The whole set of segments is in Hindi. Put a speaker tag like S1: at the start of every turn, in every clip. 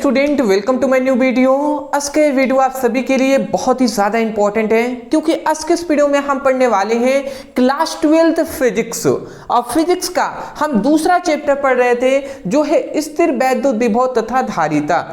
S1: Student, welcome to my new video. आज के वीडियो आप सभी के लिए बहुत ही ज़्यादा इंपॉर्टेंट है क्योंकि आज के इस वीडियो में हम पढ़ने वाले हैं क्लास 12th फिजिक्स। और फिजिक्स का हम दूसरा चैप्टर पढ़ रहे थे जो है स्थिर वैद्युत विभव तथा धारिता।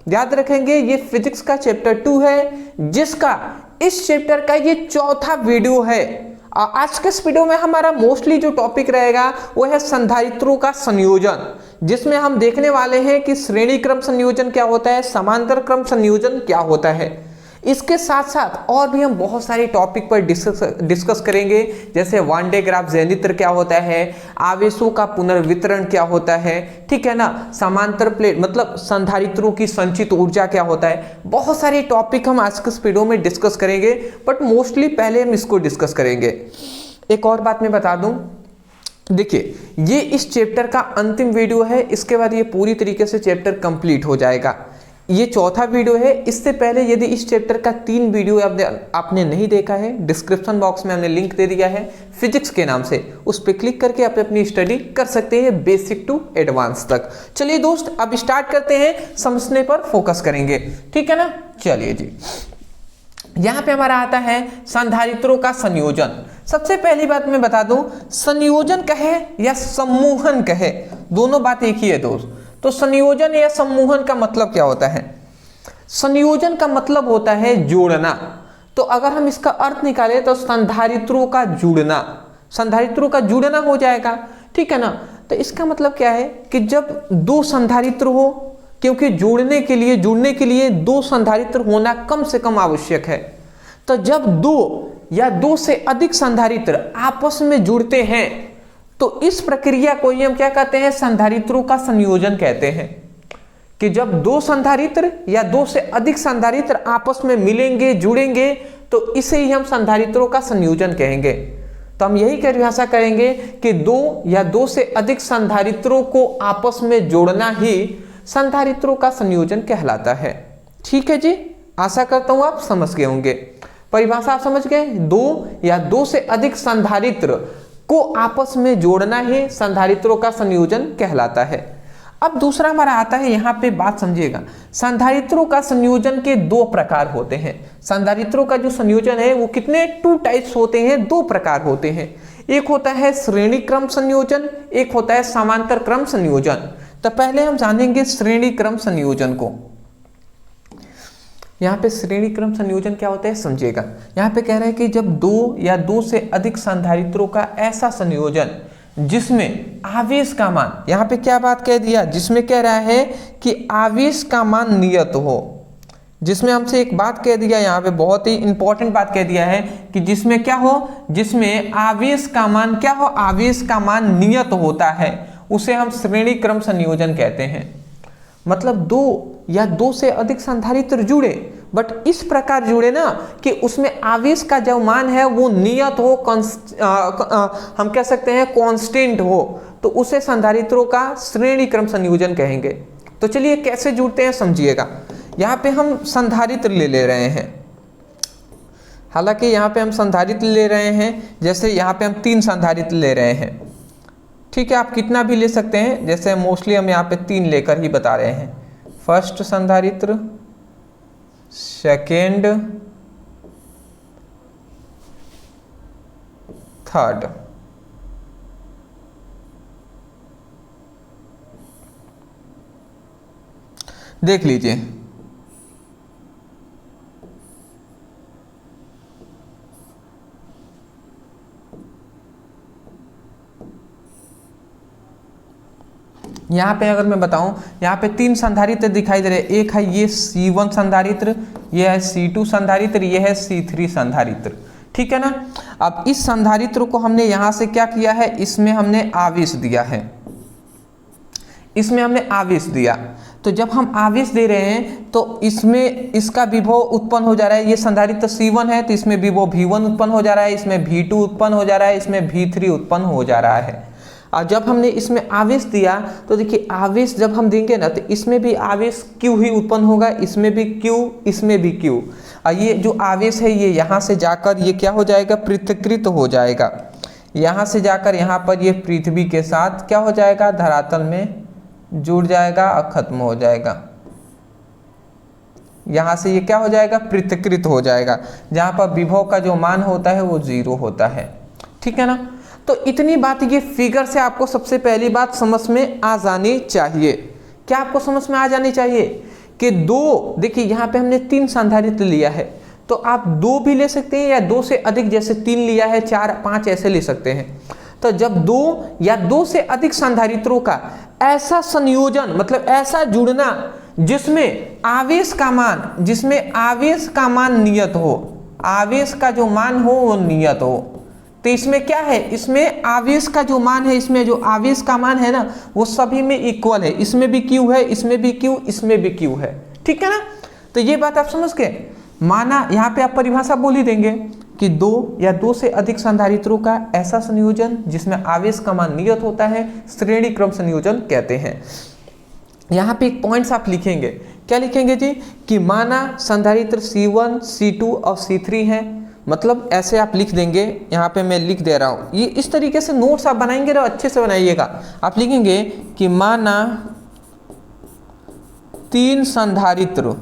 S1: याद रखेंगे ये फिजिक्स का चैप्टर 2 है जिसका इस चैप्टर का ये चौथा वीडियो है। आज के इस वीडियो में हमारा मोस्टली जो टॉपिक रहेगा वो है संधारित्रों का संयोजन, जिसमें हम देखने वाले हैं कि श्रेणी क्रम संयोजन क्या होता है, समांतर क्रम संयोजन क्या होता है। इसके साथ साथ और भी हम बहुत सारे टॉपिक पर डिस्कस करेंगे, जैसे वन डे ग्राफ जेनित्र क्या होता है, आवेशों का पुनर्वितरण क्या होता है, ठीक है ना, समांतर प्लेट मतलब संधारित्रों की संचित ऊर्जा क्या होता है। बहुत सारे टॉपिक हम आज के इस वीडियो में डिस्कस करेंगे, बट मोस्टली पहले हम इसको डिस्कस करेंगे। एक और बात मैं बता दूं, देखिए ये इस चैप्टर का अंतिम वीडियो है, इसके बाद ये पूरी तरीके से चैप्टर कंप्लीट हो जाएगा। ये चौथा वीडियो है। इससे पहले यदि इस चैप्टर का 3 वीडियो आपने नहीं देखा है, डिस्क्रिप्शन बॉक्स में हमने लिंक दे दिया है फिजिक्स के नाम से, उस पर क्लिक करके आप अपनी स्टडी कर सकते हैं बेसिक टू एडवांस तक। चलिए दोस्त, अब स्टार्ट करते हैं, समझने पर फोकस करेंगे, ठीक है ना। चलिए जी, यहाँ पे हमारा आता है संधारित्रों का संयोजन। सबसे पहली बात मैं बता दूं, संयोजन कहे या सम्मोहन कहे, दोनों बात एक ही है दोस्त। तो संयोजन या सम्मोहन का मतलब क्या होता है? संयोजन का मतलब होता है जोड़ना। तो अगर हम इसका अर्थ निकालें तो संधारित्रों का जुड़ना, संधारित्रों का जुड़ना हो जाएगा, ठीक है ना। तो इसका मतलब क्या है कि जब दो संधारित्र हो, क्योंकि जुड़ने के लिए दो संधारित्र होना कम से कम आवश्यक है। तो जब दो या दो से अधिक संधारित्र आपस में जुड़ते हैं तो इस प्रक्रिया को ही हम क्या कहते हैं? संधारित्रों का संयोजन कहते हैं। कि जब दो संधारित्र या दो से अधिक संधारित्र आपस में मिलेंगे, जुड़ेंगे, तो इसे ही हम संधारित्रों का संयोजन कहेंगे। तो हम यही परिभाषा करेंगे कि दो या दो से अधिक संधारित्रों को आपस में जोड़ना ही संधारित्रों का संयोजन कहलाता है। ठीक है जी, आशा करता हूं आप समझ गए होंगे। परिभाषा आप समझ गए, दो या दो से अधिक संधारित्र को आपस में जोड़ना ही संधारित्रों का संयोजन कहलाता है। अब दूसरा हमारा आता है, यहाँ पे बात समझिएगा, संधारित्रों का संयोजन के 2 प्रकार होते हैं। संधारित्रों का जो संयोजन है वो कितने 2 टाइप्स होते हैं, 2 प्रकार होते हैं। एक होता है श्रेणी क्रम संयोजन, एक होता है समांतर क्रम संयोजन। तो पहले हम जानेंगे श्रेणी क्रम संयोजन को। यहाँ पे श्रेणी क्रम संयोजन क्या होता है समझिएगा। यहाँ पे कह रहे हैं कि जब दो या दो से अधिक संधारित्रों का ऐसा संयोजन जिसमें आवेश का मान, यहाँ पे क्या बात कह दिया, जिसमें कह रहा है कि आवेश का मान नियत हो। जिसमें हमसे एक बात कह दिया, यहाँ पे बहुत ही इंपॉर्टेंट बात कह दिया है कि जिसमें क्या हो, जिसमें आवेश का मान क्या हो, आवेश का मान नियत होता है, उसे हम श्रेणी क्रम संयोजन कहते हैं। मतलब दो या दो से अधिक संधारित्र जुड़े, बट इस प्रकार जुड़े ना कि उसमें आवेश का जो मान है वो नियत हो, हम कह सकते हैं कांस्टेंट हो, तो उसे संधारित्रों का श्रेणी क्रम संयोजन कहेंगे। तो चलिए कैसे जुड़ते हैं समझिएगा। यहाँ पे हम संधारित्र ले रहे हैं, हालांकि यहाँ पे हम संधारित्र ले रहे हैं, जैसे यहाँ पे हम 3 संधारित्र ले रहे हैं, ठीक है। आप कितना भी ले सकते हैं, जैसे मोस्टली हम यहाँ पे 3 लेकर ही बता रहे हैं। फर्स्ट संधारित्र, सेकेंड, थर्ड। देख लीजिए, यहाँ पे अगर मैं बताऊं, यहाँ पे 3 संधारित्र दिखाई दे रहे हैं। एक है ये C1 संधारित्र, ये है C2 संधारित्र, ये है C3 संधारित्र, ठीक है ना। अब इस संधारित्र को हमने यहाँ से क्या किया है, इसमें हमने आवेश दिया है, इसमें हमने आवेश दिया। तो जब हम आवेश दे रहे हैं तो इसमें इसका विभव उत्पन्न हो जा रहा है। ये संधारित्र C1 है तो इसमें विभव V1 उत्पन्न हो जा रहा है, इसमें V2 उत्पन्न हो जा रहा है, इसमें V3 उत्पन्न हो जा रहा है। और जब हमने इसमें आवेश दिया तो देखिए, आवेश जब हम देंगे ना तो इसमें भी आवेश Q ही उत्पन्न होगा, इसमें भी Q, इसमें भी Q। और ये जो आवेश है ये यहाँ से जाकर ये क्या हो जाएगा, पृथक्कृत हो जाएगा। यहाँ से जाकर यहाँ पर ये पृथ्वी के साथ क्या हो जाएगा, धरातल में जुड़ जाएगा और खत्म हो जाएगा। यहाँ से ये क्या हो जाएगा, पृथक्कृत हो जाएगा, जहाँ पर विभव का जो मान होता है वो 0 होता है। ठीक है ना। तो इतनी बात ये फिगर से आपको सबसे पहली बात समझ में आ जानी चाहिए। क्या आपको समझ में आ जानी चाहिए कि दो, देखिए यहाँ पे हमने 3 संधारित्र लिया है, तो आप 2 भी ले सकते हैं या 2 से अधिक, जैसे 3 लिया है 4 5 ऐसे ले सकते हैं। तो जब 2 या 2 से अधिक संधारित्रों का ऐसा संयोजन, मतलब ऐसा जुड़ना जिसमें आवेश का मान नियत हो, आवेश का जो मान हो वो नियत हो, तो इसमें क्या है, इसमें आवेश का जो मान है, इसमें जो आवेश का मान है ना वो सभी में इक्वल है, इसमें भी Q है, इसमें भी Q, इसमें भी Q है। ठीक है ना। तो ये बात आप समझ गए। माना यहाँ पे आप परिभाषा बोल ही देंगे कि 2 या 2 से अधिक संधारित्रों का ऐसा संयोजन जिसमें आवेश का मान नियत होता है, श्रेणी क्रम संयोजन कहते हैं। यहाँ पे एक पॉइंट्स आप लिखेंगे, क्या लिखेंगे जी, कि माना संधारित्र C1, C2 और C3 है, मतलब ऐसे आप लिख देंगे। यहाँ पे मैं लिख दे रहा हूँ, ये इस तरीके से नोट्स आप बनाएंगे ना, अच्छे से बनाइएगा। आप लिखेंगे कि माना 3 संधारित्र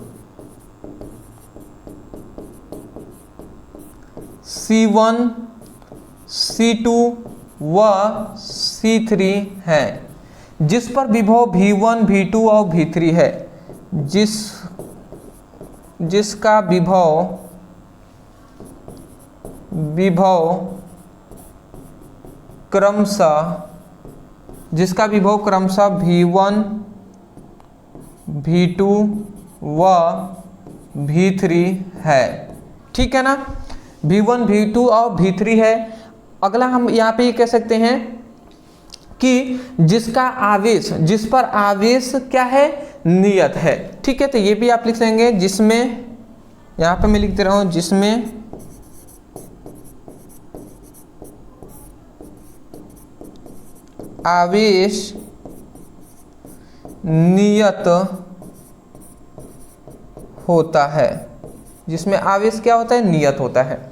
S1: C1, C2 व C3 है, जिस पर विभव V1, V2 और V3 है, जिसका विभव क्रमशः V1, V2 व V3 है। ठीक है ना। V1, V2 और V3 है। अगला हम यहाँ पे ये कह सकते हैं कि जिसका आवेश, जिस पर आवेश क्या है, नियत है। ठीक है। तो ये भी आप लिख देंगे, जिसमें, यहाँ पे मैं लिख दे रहा हूँ, जिसमें आवेश नियत होता है, जिसमें आवेश क्या होता है, नियत होता है।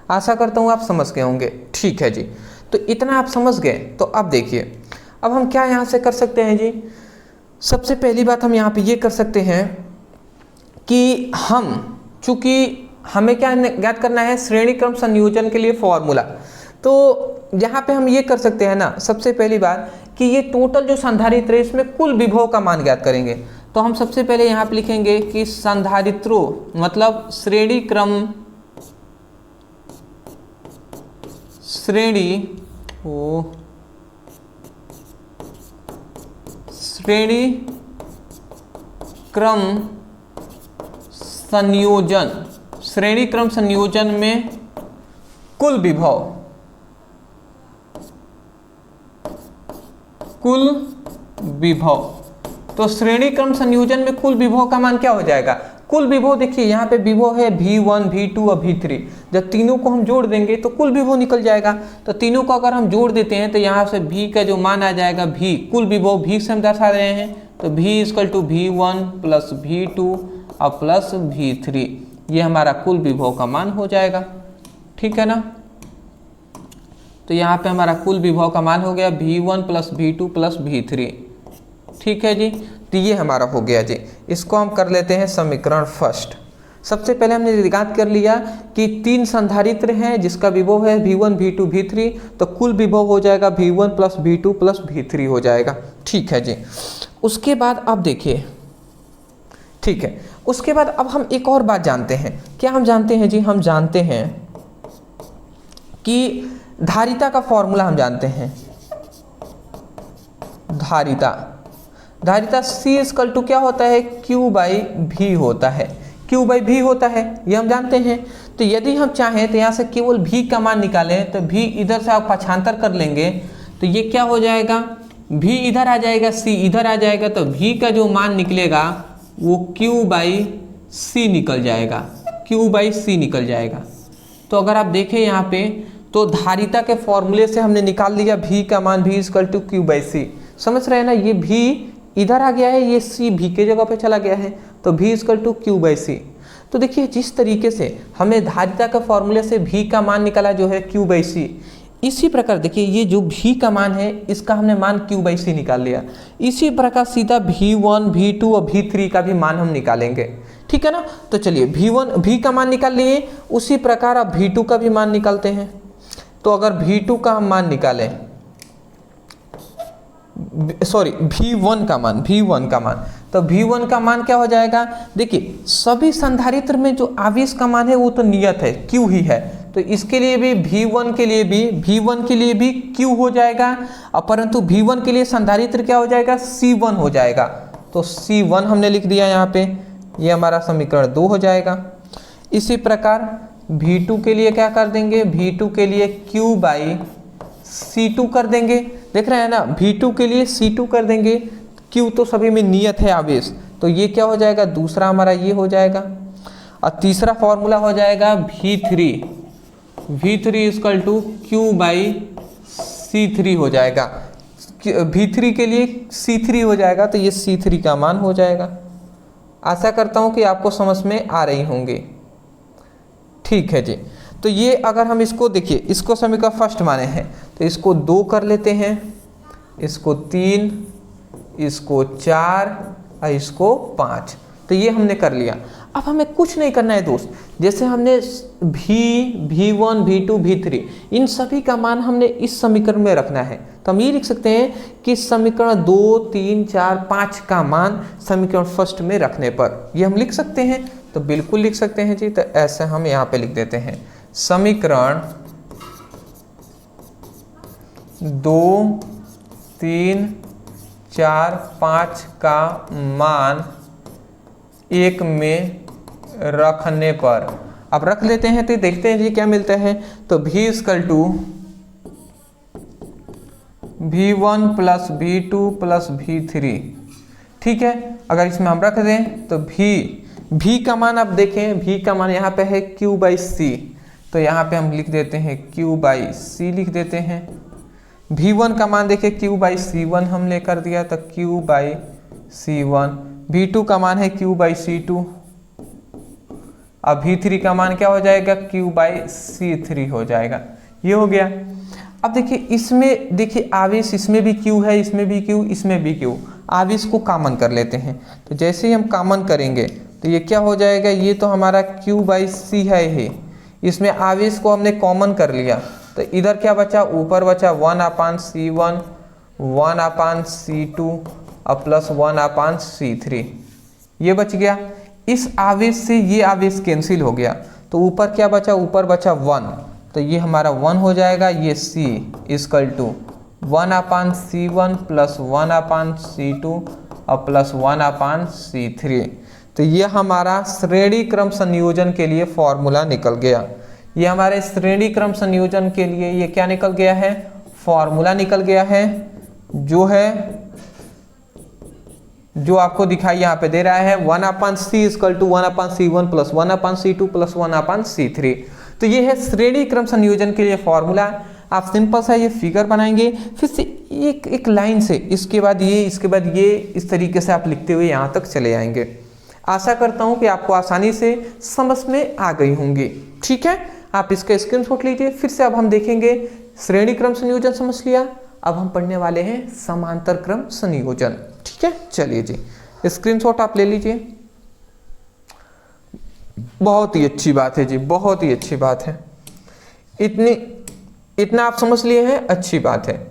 S1: आशा करता हूँ आप समझ गए होंगे। ठीक है जी। तो इतना आप समझ गए। तो अब देखिए, अब हम क्या यहाँ से कर सकते हैं जी। सबसे पहली बात हम यहाँ पे ये कर सकते हैं कि हम, चूंकि हमें क्या ज्ञात करना है, श्रेणी क्रम संयोजन के लिए फॉर्मूला, तो यहाँ पे हम ये कर सकते हैं ना, सबसे पहली बात कि ये टोटल जो संधारित्र है इसमें कुल विभव का मान ज्ञात करेंगे। तो हम सबसे पहले यहाँ पे लिखेंगे कि संधारित्रों, मतलब श्रेणी क्रम संयोजन में कुल विभव, तो श्रेणी क्रम संयोजन में कुल विभव का मान क्या हो जाएगा, कुल विभव, देखिए यहाँ पे विभव है V1, V2 और V3, जब तीनों को हम जोड़ देंगे तो कुल विभव निकल जाएगा। तो तीनों को अगर हम जोड़ देते हैं तो यहाँ से V का जो मान आ जाएगा, V कुल विभव, V से हम दर्शा रहे हैं, तो V = V1 + V2 और प्लस V3, ये हमारा कुल विभव का मान हो जाएगा। ठीक है ना। तो यहाँ पे हमारा कुल विभव का मान हो गया V1 + V2 + V3। ठीक है जी। तो ये हमारा हो गया जी। इसको हम कर लेते हैं समीकरण फर्स्ट। सबसे पहले हमने ज्ञात कर लिया कि 3 संधारित्र हैं जिसका विभव है V1, V2, V3, तो कुल विभव हो जाएगा V1 + V2 + V3 हो जाएगा। ठीक है जी। उसके बाद अब देखिए, ठीक है, उसके बाद अब हम एक और बात जानते हैं। क्या हम जानते हैं जी, हम जानते हैं कि धारिता का फॉर्मूला हम जानते हैं। धारिता C = क्या होता है, Q/V होता है, Q/V होता है, ये हम जानते हैं। तो यदि हम चाहें तो यहाँ से केवल V का मान निकालें, तो V इधर से आप पक्षांतर कर लेंगे तो ये क्या हो जाएगा, V इधर आ जाएगा, C इधर आ जाएगा, तो V का जो मान निकलेगा वो Q/C निकल जाएगा, Q/C निकल जाएगा। तो अगर आप देखें यहाँ पे, तो धारिता के फॉर्मूले से हमने निकाल लिया V का मान, V = Q/C। समझ रहे हैं ना, ये V इधर आ गया है, ये C V के जगह पे चला गया है, तो V = Q/C। तो देखिए जिस तरीके से हमें धारिता के फॉर्मूले से V का मान निकाला जो है Q/C, इसी प्रकार देखिए ये जो v का मान है इसका हमने मान q/c निकाल लिया। इसी प्रकार सीधा v1, v2 और v3 का भी मान हम निकालेंगे, ठीक है ना। तो चलिए v का मान निकाल लिए, उसी प्रकार अब v2 का भी मान निकालते हैं। तो अगर v2 का हम मान निकालें, सॉरी v1 का मान, तो v1 का मान क्या हो जाएगा, देखिए सभी संधारित्र में जो आवेश का मान है वो तो नियत है, q ही है, तो इसके लिए भी v1 के लिए भी q हो जाएगा, और परंतु v1 के लिए संधारित्र क्या हो जाएगा, c1 हो जाएगा। तो c1 हमने लिख दिया यहाँ पे, ये हमारा समीकरण 2 हो जाएगा। इसी प्रकार v2 के लिए क्या कर देंगे, v2 के लिए q/c2 कर देंगे, देख रहे हैं ना, v2 के लिए c2 कर देंगे, q तो सभी में नियत है आवेश, तो ये क्या हो जाएगा, दूसरा हमारा ये हो जाएगा। और तीसरा फॉर्मूला हो जाएगा v3 इक्वल टू q/c3 हो जाएगा, v3 के लिए c3 हो जाएगा, तो ये c3 का मान हो जाएगा। आशा करता हूँ कि आपको समझ में आ रही होंगी, ठीक है जी। तो ये अगर हम इसको देखिए, इसको समीकरण फर्स्ट माने हैं, तो इसको 2 कर लेते हैं, इसको 3, इसको 4 और इसको 5, तो ये हमने कर लिया। अब हमें कुछ नहीं करना है दोस्त, जैसे हमने v1, v2, v3 इन सभी का मान हमने इस समीकरण में रखना है, तो हम ये लिख सकते हैं कि समीकरण 2, 3, 4, 5 का मान समीकरण फर्स्ट में रखने पर ये हम लिख सकते हैं, तो बिल्कुल लिख सकते हैं जी। तो ऐसे हम यहाँ पे लिख देते हैं, समीकरण 2, 3, 4, 5 का मान 1 में रखने पर, अब रख लेते हैं तो देखते हैं जी क्या मिलता है। तो v equal to v1 plus v2 plus v3, ठीक है। अगर इसमें हम रख दें तो v का मान आप देखें, v का मान यहाँ पे है q/c, तो यहाँ पे हम लिख देते हैं q/c लिख देते हैं। v1 का मान देखिए q/c1 हमने कर दिया, तो q/c1, v2 का मान है q/c2, अब v3 का मान क्या हो जाएगा, q/c3 हो जाएगा, ये हो गया। अब देखिए इसमें देखिए आवेश, इसमें भी q है, इसमें भी q, इसमें भी q, आवेश को कॉमन कर लेते हैं। तो जैसे ही हम कॉमन करेंगे तो ये क्या हो जाएगा, ये तो हमारा q/c है ही, इसमें आवेश को हमने कॉमन कर लिया, तो इधर क्या बचा, ऊपर बचा 1/c1, 1/c2 और प्लस 1/c3, ये बच गया। इस आवेश से ये आवेश कैंसिल हो गया, तो ऊपर क्या बचा, ऊपर बचा 1, तो ये हमारा 1 हो जाएगा। ये c equal to 1/c1 plus 1/c2 और प्लस 1/c3, तो ये हमारा श्रेणी क्रम संयोजन के लिए फॉर्मूला निकल गया। ये हमारे श्रेणी क्रम संयोजन के लिए ये क्या निकल गया है, फॉर्मूला निकल गया है, जो आपको दिखाई यहाँ पे दे रहा है 1/c equal to 1/c1 plus 1/c2 plus 1/c3। तो ये है श्रेणी क्रम संयोजन के लिए फॉर्मूला। आप सिंपल सा ये फिगर बनाएंगे, फिर से एक लाइन से, इसके बाद ये, इसके बाद ये, इस तरीके से आप लिखते हुए यहाँ तक चले आएंगे। आशा करता हूँ कि आपको आसानी से समझ में आ गई होंगी, ठीक है। आप इसका स्क्रीनशॉट लीजिए। फिर से अब हम देखेंगे श्रेणी क्रम संयोजन समझ लिया, अब हम पढ़ने वाले हैं समांतर क्रम संयोजन, ठीक है। चलिए जी स्क्रीनशॉट आप ले लीजिए। बहुत ही अच्छी बात है जी, बहुत ही अच्छी बात है, इतना आप समझ लिए हैं, अच्छी बात है।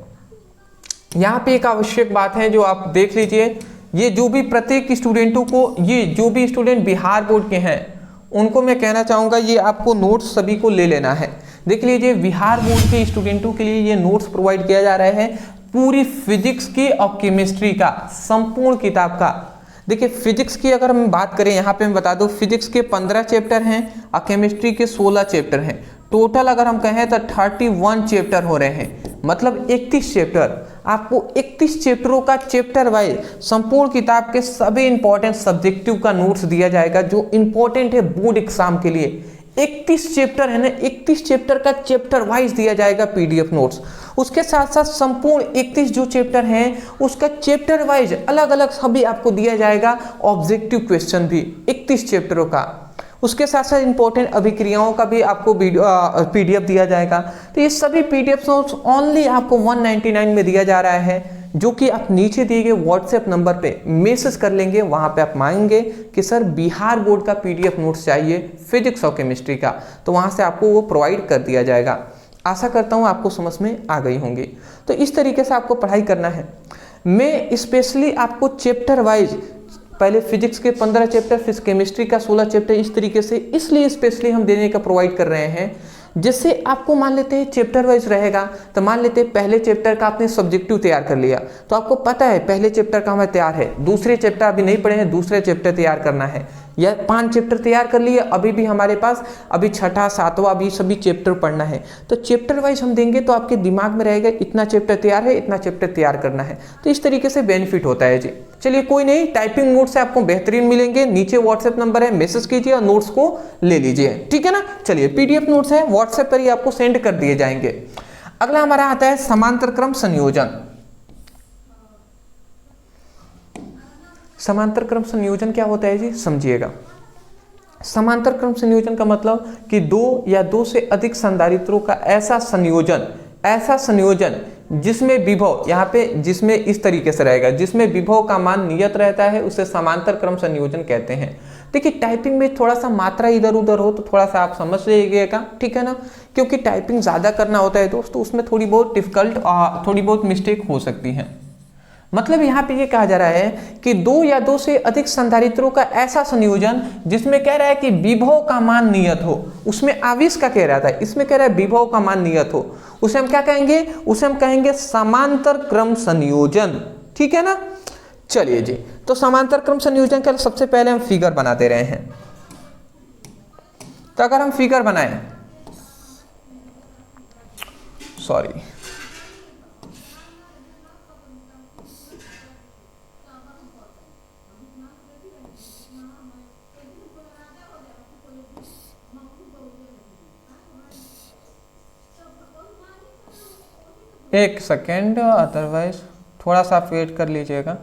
S1: यहाँ पे एक आवश्यक बात है जो आप देख लीजिए, ये जो भी प्रत्येक स्टूडेंटों को, ये जो भी स्टूडेंट बिहार बोर्ड के हैं उनको मैं कहना चाहूँगा ये आपको नोट्स सभी को ले लेना है। देख लीजिए बिहार बोर्ड के स्टूडेंटों के लिए ये नोट्स प्रोवाइड किया जा रहा है पूरी फिजिक्स की और केमिस्ट्री का संपूर्ण किताब का। देखिए फिजिक्स की अगर हम बात करें, यहाँ पे मैं बता दूं फिजिक्स के 15 चैप्टर हैं और केमिस्ट्री के 16 चैप्टर हैं। टोटल अगर हम कहें तो 31 चैप्टर हो रहे हैं, मतलब 31 चैप्टर। आपको 31 चैप्टरों का चैप्टर वाइज संपूर्ण किताब के सभी इंपॉर्टेंट सब्जेक्टिव का नोट्स दिया जाएगा जो इंपॉर्टेंट है बोर्ड एग्जाम के लिए। 31 चैप्टर है ना, 31 चैप्टर का चैप्टर वाइज दिया जाएगा पीडीएफ नोट्स। उसके साथ साथ संपूर्ण 31 जो चैप्टर हैं उसका चैप्टर वाइज अलग अलग सभी आपको दिया जाएगा ऑब्जेक्टिव क्वेश्चन भी 31 चैप्टरों का। उसके साथ साथ इंपॉर्टेंट अभिक्रियाओं का भी आपको PDF दिया जाएगा। तो ये सभी PDF नोट्स ओनली आपको 199 में दिया जा रहा है, जो कि आप नीचे दिए गए व्हाट्सएप नंबर पे मैसेज कर लेंगे। वहां पे आप मांगेंगे कि सर बिहार बोर्ड का PDF नोट्स चाहिए फिजिक्स और केमिस्ट्री का, तो वहां से आपको वो प्रोवाइड कर दिया जाएगा। आशा करता हूँ आपको समझ में आ गई होंगी। तो इस तरीके से आपको पढ़ाई करना है। मैं स्पेशली आपको चैप्टर वाइज, पहले फिजिक्स के 15 चैप्टर, फिर केमिस्ट्री का 16 चैप्टर, इस तरीके से इसलिए स्पेशली हम देने का प्रोवाइड कर रहे हैं, जैसे आपको मान लेते हैं चैप्टर वाइज रहेगा। तो मान लेते हैं पहले चैप्टर का आपने सब्जेक्टिव तैयार कर लिया, तो आपको पता है पहले चैप्टर का हमें तैयार है, दूसरे चैप्टर अभी नहीं पढ़े हैं, दूसरे चैप्टर तैयार करना है, या 5 चैप्टर तैयार कर लिए, अभी भी हमारे पास अभी 6ठा 7वां अभी सभी चैप्टर पढ़ना है। तो चैप्टर वाइज हम देंगे तो आपके दिमाग में रहेगा इतना चैप्टर तैयार है, इतना चैप्टर तैयार करना है। तो इस तरीके से बेनिफिट होता है जी। चलिए कोई नहीं, टाइपिंग नोट्स से आपको बेहतरीन मिलेंगे। नीचे व्हाट्सएप नंबर है, मैसेज कीजिए और नोट्स को ले लीजिए, ठीक है ना। चलिए PDF नोट्स है, व्हाट्सएप पर ही आपको सेंड कर दिए जाएंगे। अगला हमारा आता है समांतर क्रम संयोजन। समांतर क्रम संयोजन क्या होता है जी, समझिएगा। समांतर क्रम संयोजन का मतलब कि 2 या 2 से अधिक संधारित्रों का ऐसा संयोजन जिसमें विभव, यहाँ पे जिसमें इस तरीके से रहेगा, जिसमें विभव का मान नियत रहता है, उसे समांतर क्रम संयोजन कहते हैं। देखिए टाइपिंग में थोड़ा सा मात्रा इधर उधर हो तो थोड़ा सा आप समझ लीजिएगा, ठीक है ना, क्योंकि टाइपिंग ज़्यादा करना होता है दोस्तों, उसमें थोड़ी बहुत डिफिकल्ट, थोड़ी बहुत मिस्टेक हो सकती है। मतलब यहाँ पे ये कहा जा रहा है कि 2 या 2 से अधिक संधारित्रों का ऐसा संयोजन जिसमें कह रहा है कि विभव का मान नियत हो, उसमें आवेश का कह रहा था, इसमें कह रहा है विभव का मान नियत हो, उसे हम क्या कहेंगे, उसे हम कहेंगे समांतर क्रम संयोजन, ठीक है ना। चलिए जी, तो समांतर क्रम संयोजन का सबसे पहले हम फिगर बनाते रहे हैं। तो अगर हम फिगर बनाएं, सॉरी, एक सेकेंड, अदरवाइज थोड़ा सा वेट कर लीजिएगा।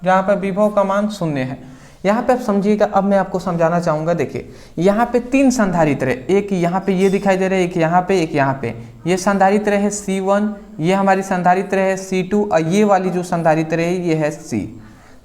S1: जहाँ पर विभव का मान 0 है। यहाँ पे आप समझिएगा, अब मैं आपको समझाना चाहूँगा। देखिए यहाँ पे 3 संधारित्र है, एक यहाँ पे ये दिखाई दे रहा है, एक यहाँ पे, एक यहाँ पे। ये संधारित्र है C1, ये हमारी संधारित्र है C2, और ये वाली जो संधारित्र है ये है C।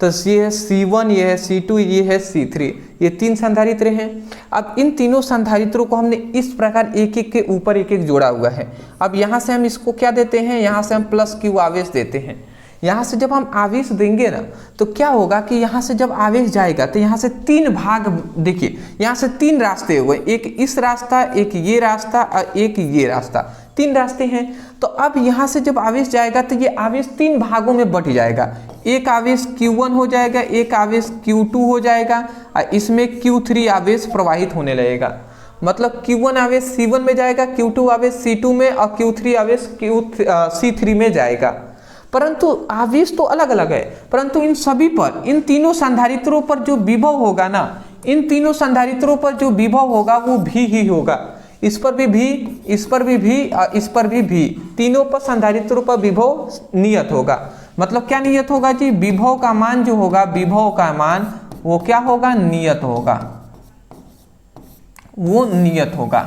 S1: तो ये है C1, ये है C2, ये है C3, ये 3 संधारित्र हैं। अब इन तीनों संधारित्रों को हमने इस प्रकार एक एक के ऊपर एक एक जोड़ा हुआ है। अब यहाँ से हम इसको क्या देते हैं, यहाँ से हम +Q आवेश देते हैं। यहाँ से जब हम आवेश देंगे ना, तो क्या होगा कि यहाँ से जब आवेश जाएगा तो यहाँ से 3 भाग, देखिए यहाँ से 3 रास्ते हुए, एक इस रास्ता, एक ये रास्ता और एक ये रास्ता, 3 रास्ते हैं। तो अब यहाँ से जब आवेश जाएगा तो ये आवेश 3 भागों में बट जाएगा। एक आवेश Q1 हो जाएगा, एक आवेश Q2 हो जाएगा, और इसमें Q3 आवेश प्रवाहित होने लगेगा। मतलब Q1 आवेश C1 में जाएगा, Q2 आवेश C2 में, और Q3 आवेश C3 में जाएगा। परंतु आवेश तो अलग अलग है, परंतु इन सभी पर, इन तीनों संधारित्रों पर जो विभव होगा ना, इन तीनों संधारित्रों पर जो विभव होगा वो भी ही होगा। इस पर भी भी, इस पर भी भी, और इस पर भी, तीनों पर संधारित्रों पर विभव नियत होगा। मतलब क्या नियत होगा जी, विभव का मान जो होगा, विभव का मान वो क्या होगा, नियत होगा, वो नियत होगा,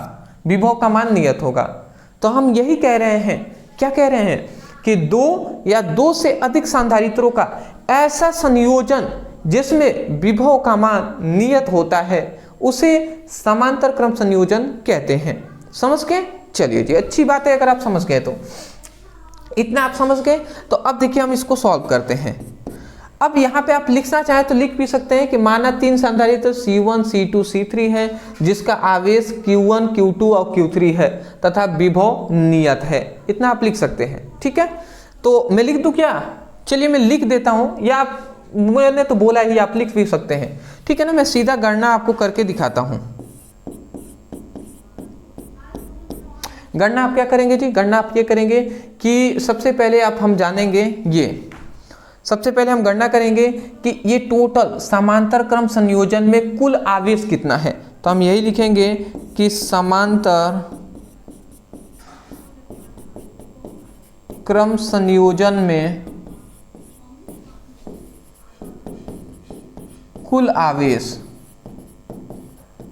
S1: विभव का मान नियत होगा। तो हम यही कह रहे हैं, क्या कह रहे हैं कि दो या दो से अधिक संधारित्रों का ऐसा संयोजन जिसमें विभव का मान नियत होता है उसे समांतर क्रम संयोजन कहते हैं। समझ गए? चलिए जी, अच्छी बात है अगर आप समझ गए तो। इतना आप समझ गए तो अब देखिए हम इसको सॉल्व करते हैं। अब यहाँ पे आप लिखना चाहें तो लिख भी सकते हैं कि माना 3 संधारित्र C1, C2, C3 है जिसका आवेश Q1, Q2 और Q3 है तथा विभव नियत है। इतना आप लिख सकते हैं। ठीक है, तो मैं लिख दूं क्या? चलिए मैं लिख देता हूं, या मैंने तो बोला ही, आप लिख भी सकते हैं। ठीक है ना, मैं सीधा गणना आपको करके दिखाता हूं। गणना आप क्या करेंगे जी? गणना आप ये करेंगे कि सबसे पहले हम जानेंगे सबसे पहले हम गणना करेंगे कि ये टोटल समांतर क्रम संयोजन में कुल आवेश कितना है। तो हम यही लिखेंगे कि समांतर क्रम संयोजन में कुल आवेश,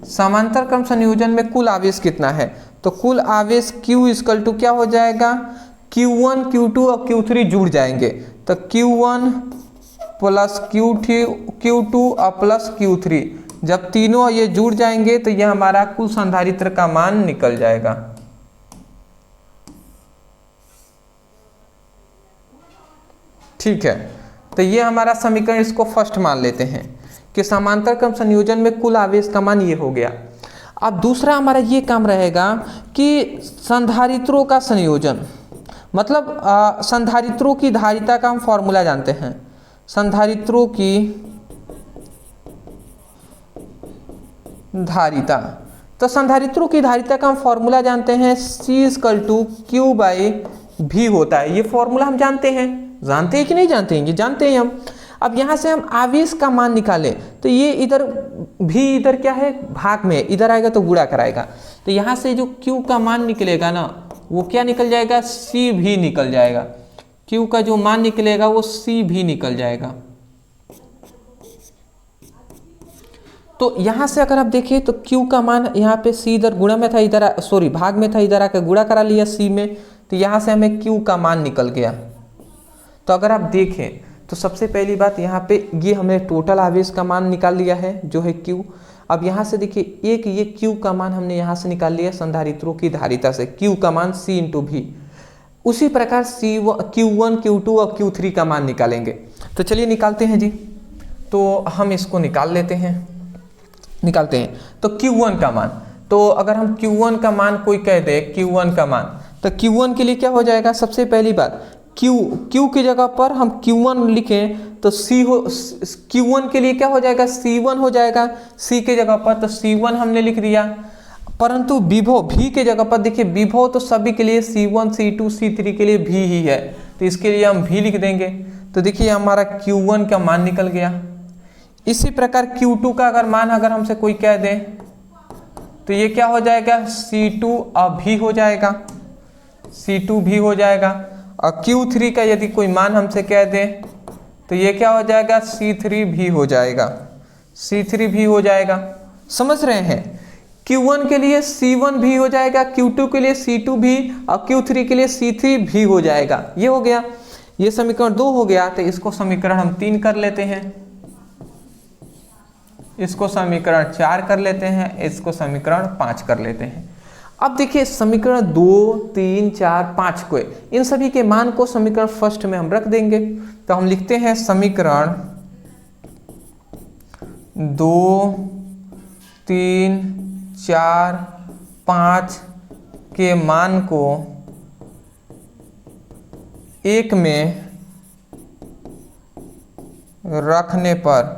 S1: समांतर क्रम संयोजन में कुल आवेश कितना है। तो कुल आवेश Q इक्वल टू क्या हो जाएगा? Q1, Q2 और Q3 जुड़ जाएंगे तो Q1 प्लस Q2 और प्लस Q3, जब तीनों ये जुड़ जाएंगे तो यह हमारा कुल संधारित्र का मान निकल जाएगा। ठीक है, तो ये हमारा समीकरण, इसको फर्स्ट मान लेते हैं कि समांतर क्रम संयोजन में कुल आवेश का मान ये हो गया। अब दूसरा हमारा ये काम रहेगा कि संधारित्रों का संयोजन, मतलब संधारित्रों की धारिता का हम फॉर्मूला जानते हैं। संधारित्रों की धारिता, तो संधारित्रों की धारिता का हम फॉर्मूला जानते हैं, C इक्वल टू Q/V होता है। ये फॉर्मूला हम जानते हैं कि नहीं जानते हैं? ये जानते हैं हम। अब यहाँ से हम आवेश का मान निकालें तो ये इधर भी, इधर क्या है? भाग में, इधर आएगा तो गुणा कराएगा। तो यहाँ से जो Q का मान निकलेगा ना, वो क्या निकल जाएगा? C भी निकल जाएगा। Q का जो मान निकलेगा वो C भी निकल जाएगा। तो यहाँ से अगर आप देखें तो Q का मान यहाँ पे C इधर गुणा में था, इधर सॉरी भाग में था, इधर आकर गुणा करा लिया C में, तो यहाँ से हमें Q का मान निकल गया। तो अगर आप देखें तो सबसे पहली बात यहाँ पे ये हमने टोटल आवेश का मान निकाल लिया है जो है Q। अब यहाँ से देखिए एक ये Q का मान हमने यहाँ से निकाल लिया संधारित्रों की धारिता से, Q का मान C इंटू V। उसी प्रकार Q1, Q2 और Q3 का मान निकालेंगे। तो चलिए निकालते हैं जी। तो हम इसको निकालते हैं। तो Q1 का मान, तो अगर हम Q1 का मान कोई कह दे, Q1 का मान, तो Q1 के लिए क्या हो जाएगा? सबसे पहली बात Q की जगह पर हम Q1 लिखें तो Q1 के लिए क्या हो जाएगा? C1 हो जाएगा। C के जगह पर तो C1 हमने लिख दिया, परंतु विभव V के जगह पर देखिए, विभव तो सभी के लिए C1, C2, C3 के लिए V ही है, तो इसके लिए हम V लिख देंगे। तो देखिए हमारा Q1 का मान निकल गया। इसी प्रकार Q2 का अगर मान अगर हमसे कोई कह दे तो ये क्या हो जाएगा? C2 और V हो जाएगा, C2 भी हो जाएगा। और Q3 का यदि कोई मान हमसे कह दे तो ये क्या हो जाएगा? C3 भी हो जाएगा, C3 भी हो जाएगा। समझ रहे हैं? Q1 के लिए C1 भी हो जाएगा, Q2 के लिए C2 भी और Q3 के लिए C3 भी हो जाएगा। ये हो गया, ये समीकरण 2 हो गया। तो इसको समीकरण हम 3 कर लेते हैं, इसको समीकरण 4 कर लेते हैं, इसको समीकरण 5 कर लेते हैं। अब देखिए समीकरण 2, 3, 4, 5 को, इन सभी के मान को समीकरण फर्स्ट में हम रख देंगे। तो हम लिखते हैं समीकरण 2, 3, 4, 5 के मान को 1 में रखने पर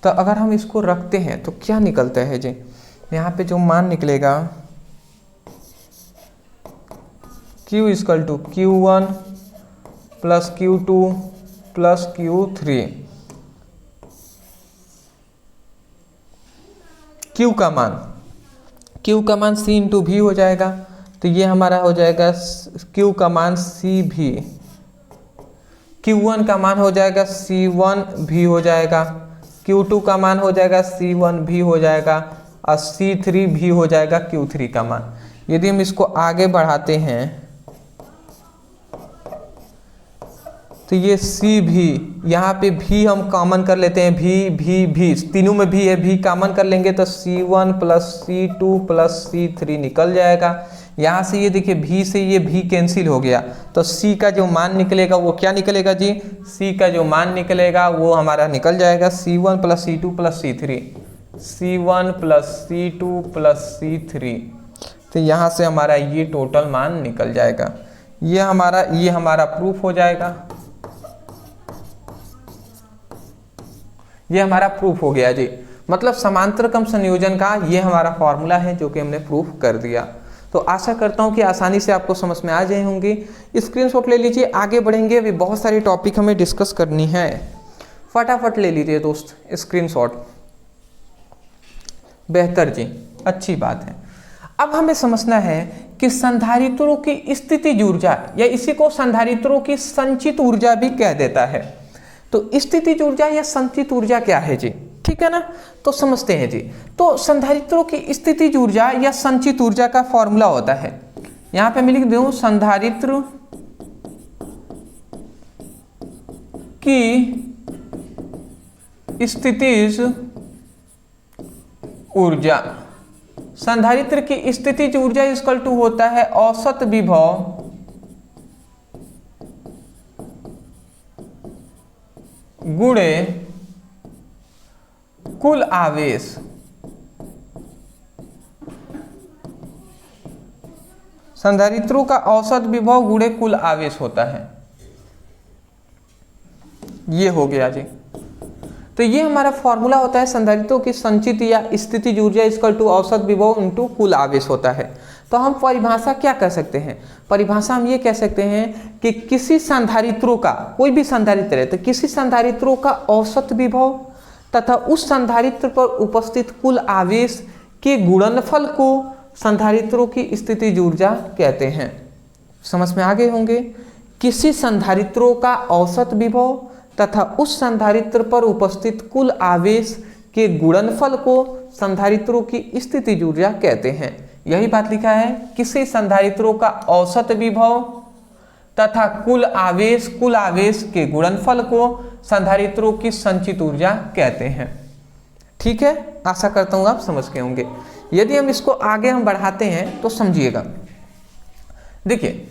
S1: तो अगर हम इसको रखते हैं तो क्या निकलता है जी? यहाँ पे जो मान निकलेगा Q equal to Q1 plus Q2 plus Q3। Q का मान C इंटू V हो जाएगा, तो ये हमारा हो जाएगा Q का मान C भी, Q1 का मान हो जाएगा C1 भी हो जाएगा, Q2 का मान हो जाएगा C1 भी हो जाएगा और C3 भी हो जाएगा Q3 का मान। यदि हम इसको आगे बढ़ाते हैं तो ये सी भी, यहाँ पे भी हम कॉमन कर लेते हैं, भी तीनों में भी है, भी कॉमन कर लेंगे तो C1 plus C2 plus C3 निकल जाएगा। यहाँ से ये देखिए भी से ये भी कैंसिल हो गया, तो C का जो मान निकलेगा वो क्या निकलेगा जी, C का जो मान निकलेगा वो हमारा निकल जाएगा C1 plus C2 plus C3, C1 plus C2 plus C3। तो यहाँ से हमारा ये टोटल मान निकल जाएगा। ये हमारा प्रूफ हो जाएगा, ये हमारा प्रूफ हो गया जी। मतलब समांतर क्रम संयोजन का ये हमारा फॉर्मूला है जो कि हमने प्रूफ कर दिया। तो आशा करता हूँ कि आसानी से आपको समझ में आ जाए होंगे। स्क्रीनशॉट ले लीजिए, आगे बढ़ेंगे, अभी बहुत सारी टॉपिक हमें डिस्कस करनी है। फटाफट ले लीजिए दोस्त स्क्रीनशॉट। बेहतर जी, अच्छी बात है। अब हमें समझना है कि संधारित्रों की स्थितिज ऊर्जा, या इसी को संधारित्रों की संचित ऊर्जा भी कह देता है। तो स्थितिज ऊर्जा या संचित ऊर्जा क्या है जी, ठीक है ना। तो समझते हैं जी। तो संधारित्रों की स्थितिज ऊर्जा या संचित ऊर्जा का फॉर्मूला होता है, यहां पे मैं लिख दूं, संधारित्र की स्थितिज ऊर्जा, संधारित्र की स्थितिज ऊर्जा इक्वल टू होता है औसत विभव गुणे कुल आवेश। संधारित्रों का औसत विभव गुणे कुल आवेश होता है। ये हो गया जी। तो ये हमारा फॉर्मूला होता है, संधारित्रों की संचित या स्थितिज ऊर्जा इक्वल टू औसत विभव इनटू कुल आवेश होता है। तो हम परिभाषा क्या कर सकते हैं, परिभाषा हम ये कह सकते हैं कि किसी संधारित्रों का, कोई भी संधारित्र है तो किसी संधारित्रों का औसत विभव तथा उस संधारित्र पर उपस्थित कुल आवेश के गुणनफल को संधारित्रों की स्थितिज ऊर्जा कहते हैं। समझ में आ गए होंगे। किसी संधारित्रों का औसत विभव तथा उस संधारित्र पर उपस्थित कुल आवेश के गुणनफल को संधारित्रों की स्थितिज ऊर्जा कहते हैं। यही बात लिखा है, किसी संधारित्रों का औसत विभव तथा कुल आवेश के गुणनफल को संधारित्रों की संचित ऊर्जा कहते हैं। ठीक है, आशा करता हूं आप समझ गए होंगे। यदि हम इसको आगे हम बढ़ाते हैं तो समझिएगा। देखिए,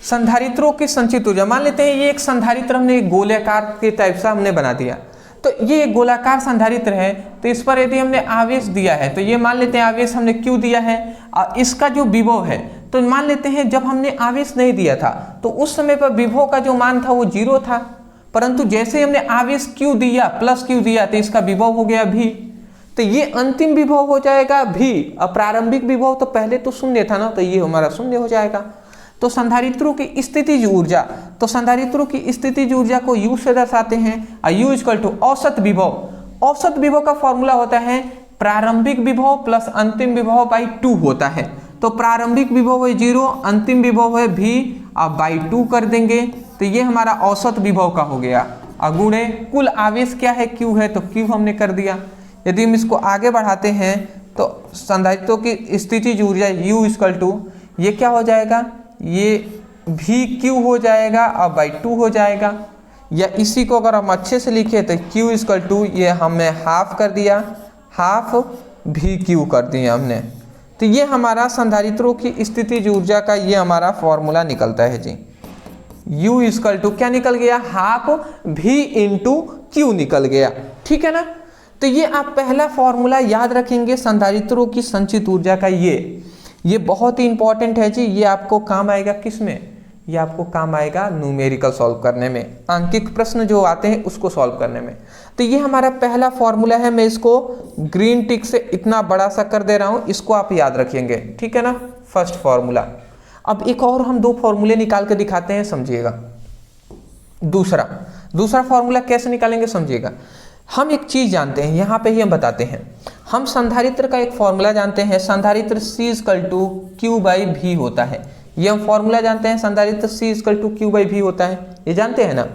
S1: संधारित्रों की संचित ऊर्जा, मान लेते हैं ये एक संधारित्र हमने एक गोलाकार के टाइप सा हमने बना दिया। तो ये एक गोलाकार संधारित्र है, तो इस पर यदि हमने आवेश दिया है, तो ये मान लेते हैं आवेश हमने क्यों दिया है, और इसका जो विभव है, तो मान लेते हैं जब हमने आवेश नहीं दिया था तो उस समय पर विभव का जो मान था वो 0 था, परंतु जैसे हमने आवेश क्यू दिया, प्लस क्यू दिया, तो इसका विभव हो गया भी। तो ये अंतिम विभव हो जाएगा भी, और प्रारंभिक विभव तो पहले तो शून्य था ना, तो ये हमारा शून्य हो जाएगा। तो संधारित्रों की स्थितिज ऊर्जा, तो संधारित्रों की स्थितिज ऊर्जा को U से दर्शाते हैं, और U इक्वल टू औसत विभव। औसत विभव का फॉर्मूला होता है प्रारंभिक विभव प्लस अंतिम विभव बाई 2 होता है। तो प्रारंभिक विभव है 0, अंतिम विभव है भी, अब बाई 2 कर देंगे, तो ये हमारा औसत विभव का हो गया। अगुणे कुल आवेश क्या है, Q है, तो Q हमने कर दिया। यदि हम इसको आगे बढ़ाते हैं तो संधारित्रों की स्थितिज ऊर्जा U इक्वल टू, ये क्या हो जाएगा, ये भी Q हो जाएगा और बाई 2 हो जाएगा। या इसी को अगर हम अच्छे से लिखे तो Q इक्वल टू, ये हमने हाफ कर दिया, हाफ भी Q कर दिया हमने। तो ये हमारा संधारित्रों की स्थितिज ऊर्जा का ये हमारा फॉर्मूला निकलता है जी। U इक्वल टू क्या निकल गया, हाफ भी इंटू Q निकल गया। ठीक है ना। तो ये आप पहला फॉर्मूला याद रखेंगे संधारित्रों की संचित ऊर्जा का। ये बहुत ही इंपॉर्टेंट है जी। ये आपको काम आएगा किस में, ये आपको काम आएगा न्यूमेरिकल सॉल्व करने में, अंकित प्रश्न जो आते हैं उसको सॉल्व करने में। तो ये हमारा पहला फॉर्मूला है, मैं इसको ग्रीन टिक से इतना बड़ा सा कर दे रहा हूं, इसको आप याद रखेंगे। ठीक है ना, फर्स्ट फॉर्मूला। अब एक और हम 2 फॉर्मूले निकाल के दिखाते हैं, समझिएगा। दूसरा फॉर्मूला कैसे निकालेंगे समझिएगा। हम एक चीज जानते हैं, यहाँ पे ही हम बताते हैं। हम संधारित्र का एक फॉर्मूला जानते हैं, संधारित्र C equal to Q by V होता है। ये हम फॉर्मूला जानते हैं, संधारित्र C equal to Q by V होता है, ये जानते हैं ना।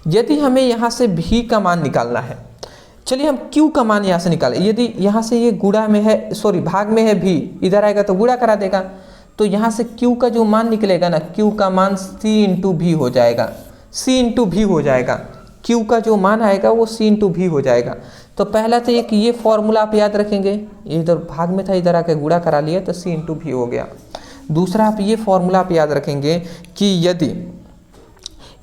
S1: यदि हमें यहाँ से V का मान निकालना है, चलिए हम Q का मान यहाँ से निकालें। यदि यहाँ से ये गुणा में है, सॉरी भाग में है भी, इधर आएगा तो गुणा करा देगा, तो यहाँ से Q का जो मान निकलेगा ना, Q का मान C इंटू भी हो जाएगा, C इंटू भी हो जाएगा। Q का जो मान आएगा वो C इंटू भी हो जाएगा। तो पहला तो एक ये फॉर्मूला आप याद रखेंगे, इधर भाग में था, इधर आके गुणा करा लिया तो C इंटू भी हो गया। दूसरा आप ये फॉर्मूला आप याद रखेंगे कि यदि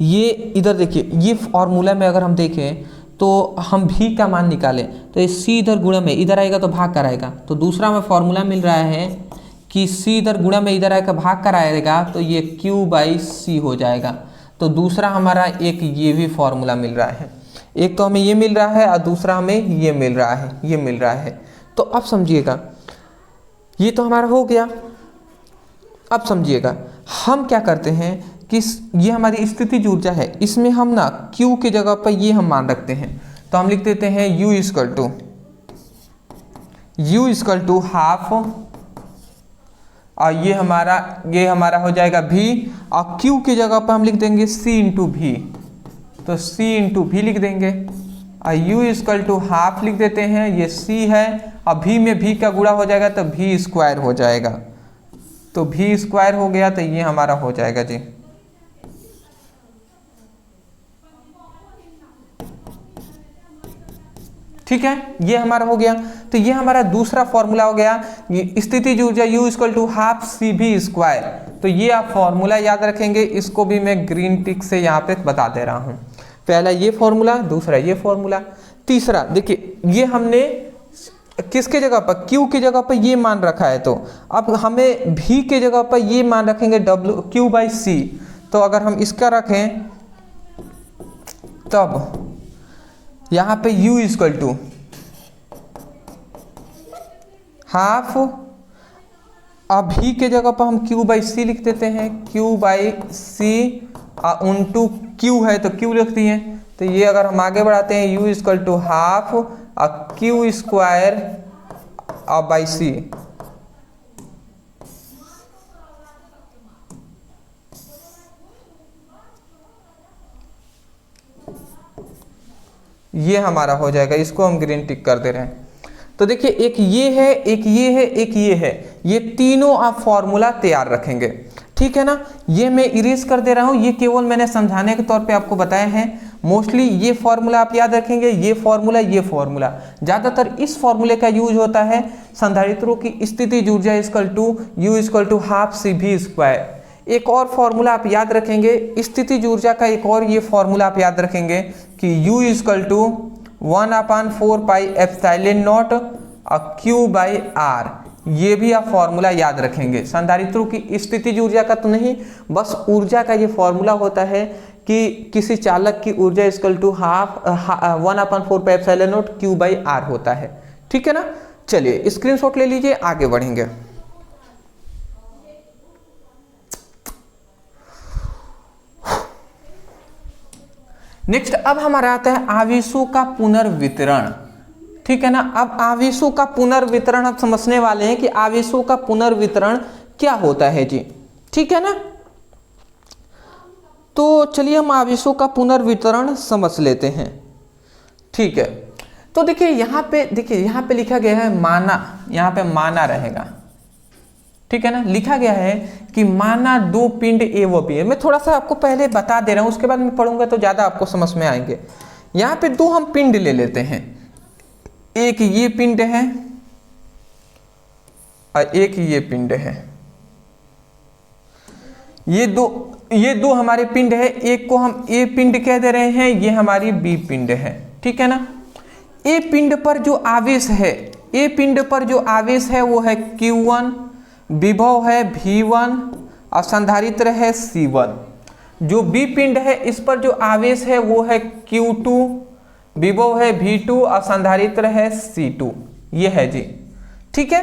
S1: ये इधर देखिए, ये फॉर्मूला में अगर हम देखें तो हम भी का मान निकालें तो ये C इधर गुणा में इधर आएगा तो भाग कराएगा। तो दूसरा हमें फॉर्मूला मिल रहा है कि C इधर गुणा में इधर आएगा भाग कराएगा, तो ये Q/C हो जाएगा। तो दूसरा हमारा एक ये भी फॉर्मूला मिल रहा है, एक तो हमें ये मिल रहा है और दूसरा हमें ये मिल रहा है, ये मिल रहा है। तो अब समझिएगा, ये तो हमारा हो गया। अब समझिएगा हम क्या करते हैं कि ये हमारी स्थितिज ऊर्जा है, इसमें हम ना Q की जगह पर ये हम मान रखते हैं। तो हम लिख देते हैं U इक्वल टू हाफ, और ये हमारा हो जाएगा V, और Q की जगह पर हम लिख देंगे C इंटू भी, तो C इंटू भी लिख देंगे, और U इक्वल टू हाफ लिख देते हैं, ये C है, और V में V का गुणा हो जाएगा तो V स्क्वायर हो जाएगा। तो V स्क्वायर हो गया, तो ये हमारा हो जाएगा जी। ठीक है, ये हमारा हो गया। तो ये हमारा दूसरा फॉर्मूला हो गया, स्थितिज ऊर्जा U equal to half CV square. तो ये आप फॉर्मूला याद रखेंगे, इसको भी मैं ग्रीन टिक से यहाँ पे बता दे रहा हूँ। पहला ये फॉर्मूला, दूसरा ये फॉर्मूला, तीसरा देखिए ये हमने किसके जगह पर, Q की जगह पर ये मान रखा है, तो अब हमें V की जगह पर ये मान रखेंगे Q/C। तो अगर हम इसका रखें तब यहाँ पे U इक्वल टू हाफ, अब V के जगह पर हम Q/C लिख देते हैं, Q/C उनटू Q है तो Q लिख दिए। तो ये अगर हम आगे बढ़ाते हैं U इक्वल टू हाफ और Q स्क्वायर और बाई C। ये हमारा हो जाएगा, इसको हम ग्रीन टिक कर दे रहे हैं। तो देखिए एक ये है, एक ये है, एक ये है, ये तीनों आप फॉर्मूला तैयार रखेंगे, ठीक है ना। ये मैं इरेज कर दे रहा हूँ, ये केवल मैंने समझाने के तौर पे आपको बताया है। मोस्टली ये फॉर्मूला आप याद रखेंगे, ये फॉर्मूला ज़्यादातर इस फॉर्मूले का यूज होता है संधारित्रों की स्थितिज ऊर्जा equal to U equal to half CV square. एक और फॉर्मूला आप याद रखेंगे स्थितिज ऊर्जा का, एक और ये फॉर्मूला आप याद रखेंगे कि U equal to 1/4 pi epsilon naught Q/R। ये भी आप फॉर्मूला याद रखेंगे। संधारित्रों की स्थितिज ऊर्जा का तो नहीं, बस ऊर्जा का ये फॉर्मूला होता है कि किसी चालक की ऊर्जा equal to 1/4 pi epsilon naught Q/R होता है, ठीक है ना। चलिए स्क्रीनशॉट ले लीजिए, आगे बढ़ेंगे। नेक्स्ट अब हमारा आता है आवेशों का पुनर्वितरण, ठीक है ना। अब आवेशों का पुनर्वितरण आप समझने वाले हैं कि आवेशों का पुनर्वितरण क्या होता है जी, ठीक है ना। तो चलिए हम आवेशों का पुनर्वितरण समझ लेते हैं, ठीक है। तो देखिए यहाँ पे लिखा गया है माना, यहाँ पे माना रहेगा, ठीक है ना। लिखा गया है कि माना दो पिंड A व B है। मैं थोड़ा सा आपको पहले बता दे रहा हूँ, उसके बाद मैं पढ़ूंगा तो ज़्यादा आपको समझ में आएंगे। यहाँ पे दो हम पिंड ले लेते हैं, एक ये पिंड है और एक ये पिंड है। ये दो हमारे पिंड है, एक को हम A पिंड कह दे रहे हैं, ये हमारी B पिंड है, ठीक है ना। A पिंड पर जो आवेश है, A पिंड पर जो आवेश है वो है Q1, विभव है V1 और संधारित्र है C1। जो B पिंड है इस पर जो आवेश है वो है Q2, विभव है V2 और संधारित्र है C2। ये है जी, ठीक है।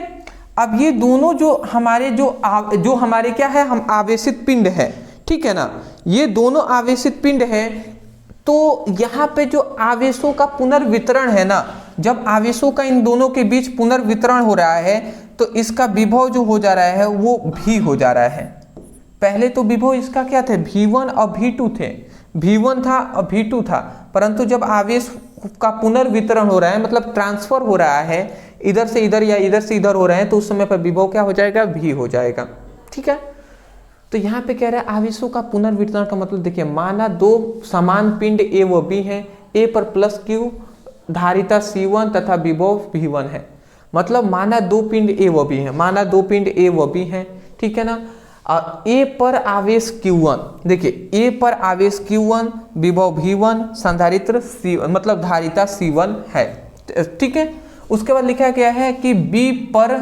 S1: अब ये दोनों जो हमारे क्या है, हम आवेशित पिंड है, ठीक है ना। ये दोनों आवेशित पिंड है। तो यहाँ पे जो आवेशों का पुनर्वितरण है ना, जब आवेशों का इन दोनों के बीच पुनर्वितरण हो रहा है तो इसका विभव जो हो जा रहा है वो V हो जा रहा है। पहले तो विभव इसका क्या थे, V1 और V2 थे, V1 था और V2 था, परंतु जब आवेश का पुनर्वितरण हो रहा है, मतलब ट्रांसफर हो रहा है इधर से इधर या इधर से इधर हो रहे हैं, तो उस समय पर विभव क्या हो जाएगा, v हो जाएगा। ठीक है, तो यहाँ पे कह रहा है आवेशों का पुनर्वितरण का मतलब देखिए, माना दो समान पिंड A व B हैं, A पर प्लस Q धारिता C1 तथा विभव V1 है। मतलब माना दो पिंड A व B है, माना दो पिंड A व B है, ठीक है ना। A पर आवेश Q1, देखिए A पर आवेश Q1, विभव V1, संधारित्र C1 मतलब धारिता C1 है, ठीक है। उसके बाद लिखा गया है कि B पर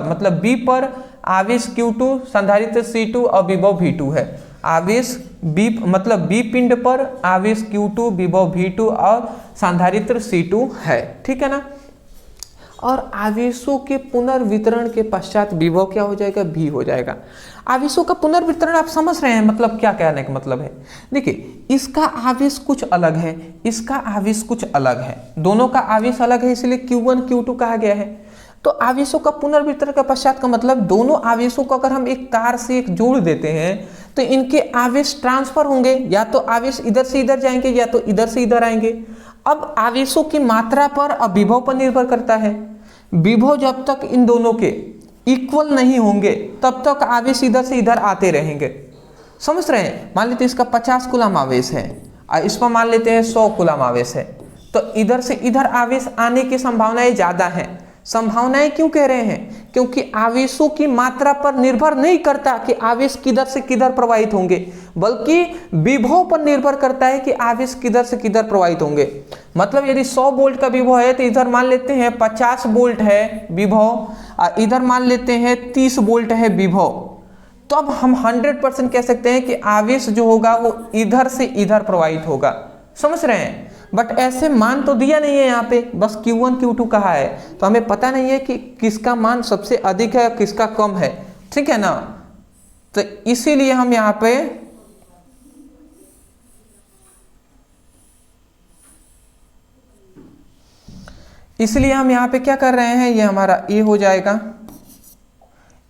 S1: मतलब B पर आवेश Q2, संधारित्र C2 और विभव V2 है। आवेश B मतलब B पिंड पर आवेश Q2, विभव V2 और संधारित्र C2 है, ठीक है ना। और आवेशों के पुनर्वितरण के पश्चात विभव क्या हो जाएगा, V हो जाएगा। आवेशों का पुनर्वितरण आप समझ रहे हैं, मतलब क्या कहने का मतलब है, देखिए इसका आवेश कुछ अलग है, इसका आवेश कुछ अलग है, दोनों का आवेश अलग है, इसलिए Q1 Q2 कहा गया है। तो आवेशों का पुनर्वितरण के पश्चात का मतलब दोनों आवेशों को अगर हम एक तार से एक जोड़ देते हैं तो इनके आवेश ट्रांसफर होंगे, या तो आवेश इधर से इधर जाएंगे या तो इधर से इधर आएंगे। अब आवेशों की मात्रा पर और विभव पर निर्भर करता है। विभव जब तक इन दोनों के इक्वल नहीं होंगे तब तक आवेश इधर से इधर आते रहेंगे, समझ रहे हैं। मान लेते हैं इसका 50 कूलम आवेश है और इस पर मान लेते हैं 100 कूलम आवेश है, तो इधर से इधर आवेश आने की संभावनाएं ज्यादा हैं। संभावनाएं क्यों कह रहे हैं, क्योंकि आवेशों की मात्रा पर निर्भर नहीं करता कि आवेश किधर से किधर प्रवाहित होंगे, बल्कि विभव पर निर्भर करता है कि आवेश किधर से किधर प्रवाहित होंगे। मतलब यदि 100 वोल्ट का विभव है तो इधर मान लेते हैं 50 वोल्ट है विभव और इधर मान लेते हैं 30 वोल्ट है विभव, तो अब हम 100% कह सकते हैं कि आवेश जो होगा वो इधर से इधर प्रवाहित होगा, समझ रहे हैं। बट ऐसे मान तो दिया नहीं है यहाँ पे, बस Q1 Q2 कहा है, तो हमें पता नहीं है कि किसका मान सबसे अधिक है किसका कम है, ठीक है ना। तो इसीलिए हम यहाँ पे क्या कर रहे हैं, ये हमारा A हो जाएगा।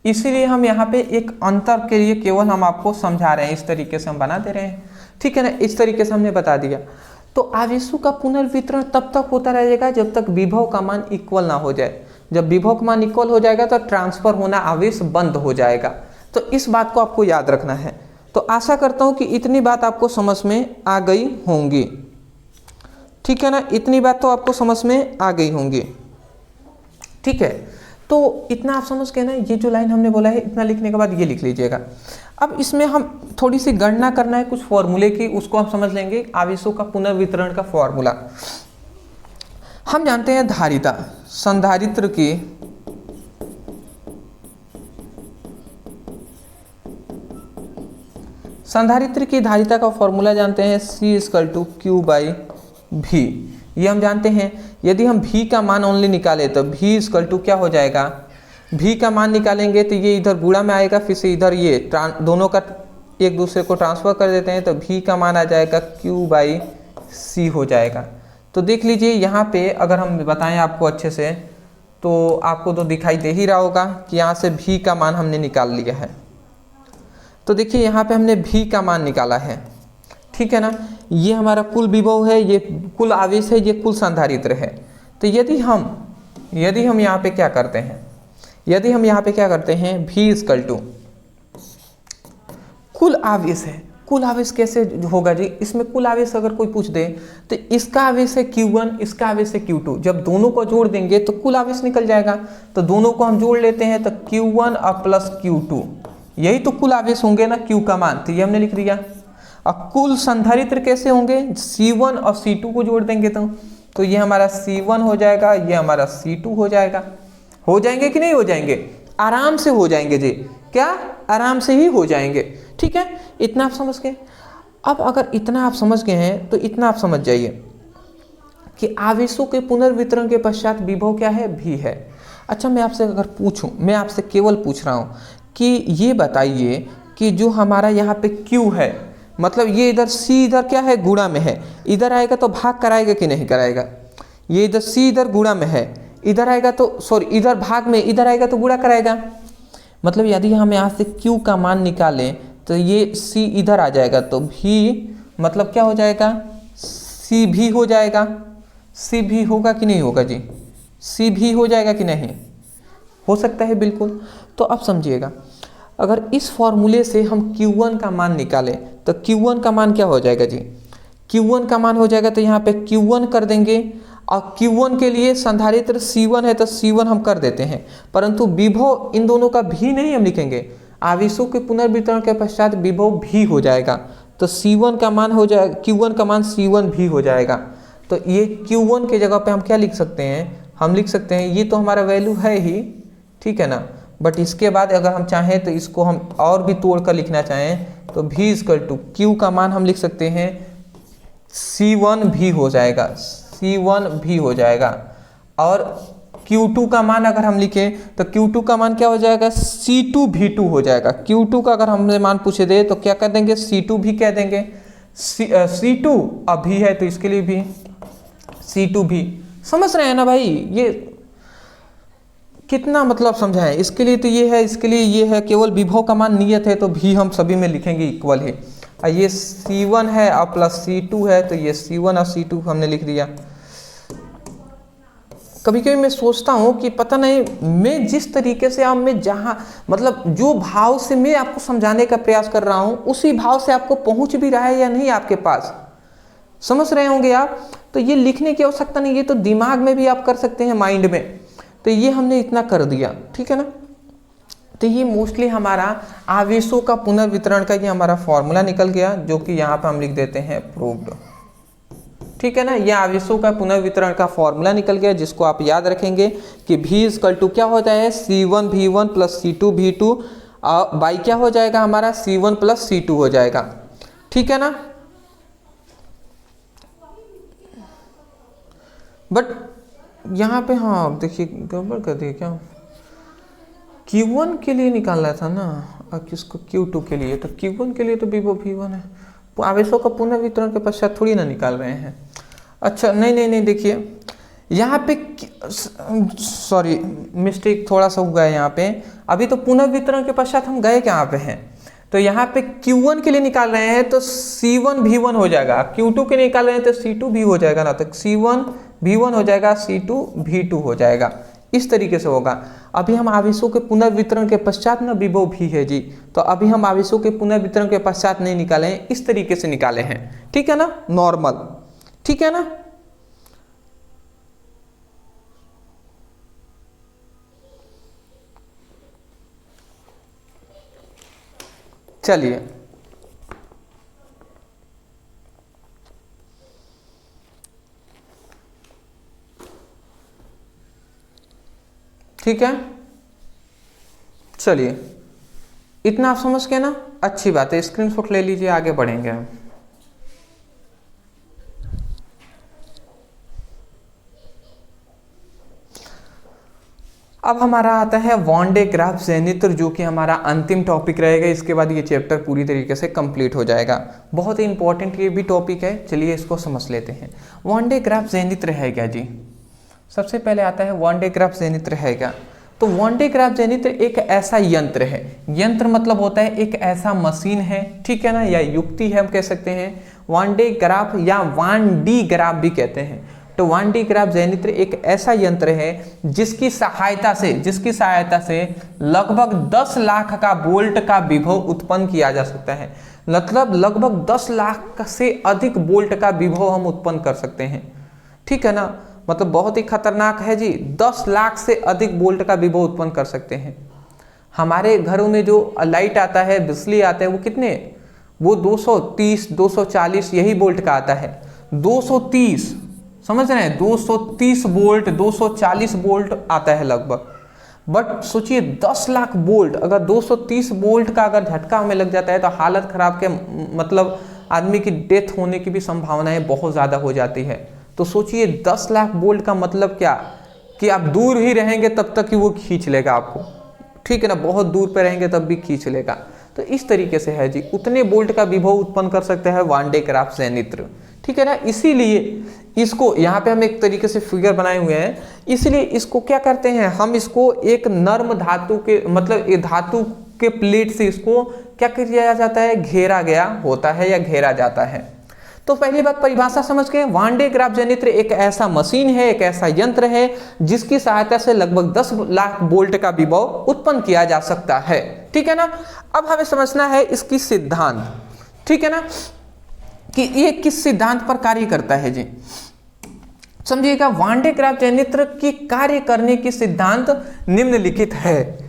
S1: इसीलिए हम यहाँ पे एक अंतर के लिए केवल हम आपको समझा रहे हैं, इस तरीके से हम बना दे रहे हैं, ठीक है ना। इस तरीके से हमने बता दिया। तो आवेशों का पुनर्वितरण तब तक होता रहेगा जब तक विभव का मान इक्वल ना हो जाए। जब विभव का मान इक्वल हो जाएगा तो ट्रांसफर होना आवेश बंद हो जाएगा। तो इस बात को आपको याद रखना है। तो आशा करता हूं कि इतनी बात आपको समझ में आ गई होंगी, ठीक है ना। इतनी बात तो आपको समझ में आ गई होंगी, ठीक है। तो इतना आप समझ गए ना। ये जो लाइन हमने बोला है इतना लिखने के बाद ये लिख लीजिएगा। अब इसमें हम थोड़ी सी गणना करना है कुछ फॉर्मूले की, उसको हम समझ लेंगे। आवेशों का पुनर्वितरण का फॉर्मूला हम जानते हैं, धारिता संधारित्र की धारिता का फॉर्मूला जानते हैं, C=Q/V। ये हम जानते हैं। यदि हम V का मान ओनली निकाले तो V क्या हो जाएगा, V का मान निकालेंगे तो ये इधर गुणा में आएगा, फिर से इधर ये दोनों का एक दूसरे को ट्रांसफर कर देते हैं तो V का मान आ जाएगा Q/C हो जाएगा। तो देख लीजिए यहाँ पे अगर हम बताएं आपको अच्छे से तो आपको तो दिखाई दे ही रहा होगा कि यहाँ से V का मान हमने निकाल लिया है। तो देखिए यहाँ पे हमने V का मान निकाला है, ठीक है ना। ये हमारा कुल विभव है, ये कुल आवेश है, ये कुल संधारित्र है। तो यदि हम यहाँ पे क्या करते हैं, V कुल आवेश है। कुल आवेश कैसे होगा जी, इसमें कुल आवेश अगर कोई पूछ दे तो इसका आवेश है Q1, इसका आवेश है Q2, जब दोनों को जोड़ देंगे तो कुल आवेश निकल जाएगा। तो दोनों को हम जोड़ लेते हैं तो Q1 और प्लस Q2, यही तो कुल आवेश होंगे ना, Q का मान, तो ये हमने लिख दिया। और कुल संधारित्र कैसे होंगे, C1 और C2 को जोड़ देंगे तो ये हमारा C1 हो जाएगा, ये हमारा C2 हो जाएगा। हो जाएंगे कि नहीं हो जाएंगे, आराम से हो जाएंगे जी, क्या आराम से ही हो जाएंगे, ठीक है। इतना आप समझ गए। अब अगर इतना आप समझ गए हैं तो इतना आप समझ जाइए कि आवेशों के पुनर्वितरण के पश्चात विभव क्या है, V है। अच्छा मैं आपसे अगर पूछूं, मैं आपसे केवल पूछ रहा हूं कि ये बताइए कि जो हमारा यहाँ पे Q है, मतलब ये इधर C इधर क्या है, गुणा में है, इधर आएगा तो भाग कराएगा कि नहीं कराएगा। ये इधर C इधर गुणा में है, इधर आएगा तो सॉरी इधर भाग में, इधर आएगा तो गुणा कराएगा। मतलब यदि हम यहाँ से Q का मान निकालें तो ये C इधर आ जाएगा तो V मतलब क्या हो जाएगा, CV हो जाएगा, सी भी होगा कि नहीं होगा जी, सी भी हो जाएगा कि नहीं, हो सकता है बिल्कुल। तो अब समझिएगा, अगर इस फॉर्मूले से हम Q1 का मान निकालें तो Q1 का मान क्या हो जाएगा जी, Q1 का मान हो जाएगा तो यहाँ पे Q1 कर देंगे, और Q1 के लिए संधारित्र C1 है तो C1 हम कर देते हैं, परंतु विभव इन दोनों का भी नहीं हम लिखेंगे, आवेशों के पुनर्वितरण के पश्चात विभव भी हो जाएगा, तो C1 का मान हो जाएगा, Q1 का मान C1 भी हो जाएगा। तो ये Q1 के जगह पे हम क्या लिख सकते हैं, हम लिख सकते हैं, ये तो हमारा वैल्यू है ही, ठीक है ना, बट इसके बाद अगर हम चाहें तो इसको हम और भी तोड़ कर लिखना चाहें तो V इक्वल टू Q का मान हम लिख सकते हैं C1 भी हो जाएगा, C1 भी हो जाएगा, और Q2 का मान अगर हम लिखें तो Q2 का मान क्या हो जाएगा, C2 V2 हो जाएगा। Q2 का अगर हमसे मान पूछे दे तो क्या कर देंगे, C2 भी कह देंगे, C2 अभी है तो इसके लिए भी C2 भी। समझ रहे हैं ना भाई, ये कितना मतलब समझाएं, इसके लिए तो ये है, इसके लिए ये है, केवल विभव का मान नियत है तो भी हम सभी में लिखेंगे इक्वल है, और ये C1 है और प्लस C2 है तो ये C1 और C2 हमने लिख दिया। कभी कभी मैं सोचता हूँ कि पता नहीं मैं जिस तरीके से आप मैं जहाँ मतलब जो भाव से मैं आपको समझाने का प्रयास कर रहा हूँ उसी भाव से आपको पहुँच भी रहा है या नहीं आपके पास, समझ रहे होंगे आप। तो ये लिखने की आवश्यकता नहीं, ये तो दिमाग में भी आप कर सकते हैं, माइंड में। तो ये हमने इतना कर दिया, ठीक है ना। तो ये मोस्टली हमारा आवेशों का पुनर्वितरण का ये हमारा फॉर्मूला निकल गया, जो कि यहाँ पर हम लिख देते हैं प्रूव्ड, ठीक है ना। ये आवेशों का पुनर्वितरण का फॉर्मूला निकल गया, जिसको आप याद रखेंगे कि V इक्वल टू क्या होता है, C1 V1 plus C2 V2 by क्या हो जाएगा हमारा, C1 प्लस C2 हो जाएगा, ठीक है ना। बट यहाँ पे हाँ देखिए गड़बड़ कर दिए क्या, Q1 के लिए निकालना था ना, और किसको Q2 के लिए, तो Q1 के लिए तो विभव V1 है, आवेशों का पुनर्वितरण के पश्चात थोड़ी ना निकाल रहे हैं। अच्छा नहीं देखिए यहाँ पे सॉरी मिस्टेक थोड़ा सा हुआ है यहाँ पे, अभी तो पुनर्वितरण के पश्चात हम गए कहाँ पे हैं, तो यहाँ पे Q1 के लिए निकाल रहे हैं तो C1 V1 हो जाएगा, Q2 के लिए निकाल रहे हैं तो C2 भी हो जाएगा ना, तो C1 V1 हो जाएगा, C2 V2 हो जाएगा, इस तरीके से होगा। अभी हम आवेशों के पुनर्वितरण के पश्चात ना विभव भी है जी, तो अभी हम आवेशों के पुनर्वितरण के पश्चात नहीं निकाले हैं, इस तरीके से निकाले हैं, ठीक है ना, नॉर्मल, ठीक है ना। चलिए ठीक है, चलिए इतना आप समझ गए ना, अच्छी बात है, स्क्रीनशॉट ले लीजिए, आगे बढ़ेंगे हम। अब हमारा आता है वॉन डे ग्राफ ज़ेनित्र, जो कि हमारा अंतिम टॉपिक रहेगा, इसके बाद ये चैप्टर पूरी तरीके से कंप्लीट हो जाएगा। बहुत ही इंपॉर्टेंट ये भी टॉपिक है, चलिए इसको समझ लेते हैं। वॉन डे ग्राफ ज़ेनित्र है क्या जी, सबसे पहले आता है वॉन डे ग्राफ ज़ेनित्र है क्या। तो वॉन डे ग्राफ ज़ेनित्र एक ऐसा यंत्र है, यंत्र मतलब होता है एक ऐसा मशीन है, ठीक है ना, या युक्ति है हम कह सकते हैं। वॉन डे ग्राफ या वॉन डी ग्राफ भी कहते हैं। तो वॉन डे ग्राफ ज़ेनित्र एक ऐसा यंत्र है जिसकी सहायता से लगभग 10 लाख का वोल्ट का विभव उत्पन्न किया जा सकता है। मतलब लगभग 10 लाख से अधिक वोल्ट का विभव हम उत्पन्न कर सकते हैं, ठीक है ना। मतलब बहुत ही खतरनाक है जी, 10 लाख से अधिक वोल्ट का विभव उत्पन्न कर सकते हैं। हमारे घरों में जो लाइट आता है, बिजली आता है, वो कितने, वो 230 240 यही वोल्ट का आता है। 230 समझ रहे हैं, 230 वोल्ट 240 वोल्ट आता है लगभग। बट सोचिए 10 लाख वोल्ट, अगर 230 वोल्ट का अगर झटका हमें लग जाता है तो हालत खराब के मतलब आदमी की डेथ होने की भी संभावनाएं बहुत ज़्यादा हो जाती है। तो सोचिए 10 लाख वोल्ट का मतलब क्या, कि आप दूर ही रहेंगे तब तक कि वो खींच लेगा आपको, ठीक है ना, बहुत दूर पे रहेंगे तब भी खींच लेगा। तो इस तरीके से है जी, उतने वोल्ट का विभव उत्पन्न कर सकते हैं वॉन डे ग्राफ ज़ेनित्र, ठीक है ना। इसीलिए इसको यहाँ पे हम एक तरीके से फिगर बनाए हुए हैं, इसलिए इसको क्या करते हैं, हम इसको एक नर्म धातु के मतलब एक धातु के प्लेट से इसको क्या किया जाता है, घेरा गया होता है या घेरा जाता है। तो पहली बात परिभाषा समझ के, वान डे ग्राफ जनित्र एक ऐसा मशीन है, एक ऐसा यंत्र है जिसकी सहायता से लगभग 10 लाख वोल्ट का विभव उत्पन्न किया जा सकता है। ठीक है ना। अब हमें समझना है इसकी सिद्धांत, ठीक है ना, कि ये किस सिद्धांत पर कार्य करता है जी। समझिएगा, वान डे ग्राफ जनित्र की कार्य करने की सिद्धांत निम्नलिखित है।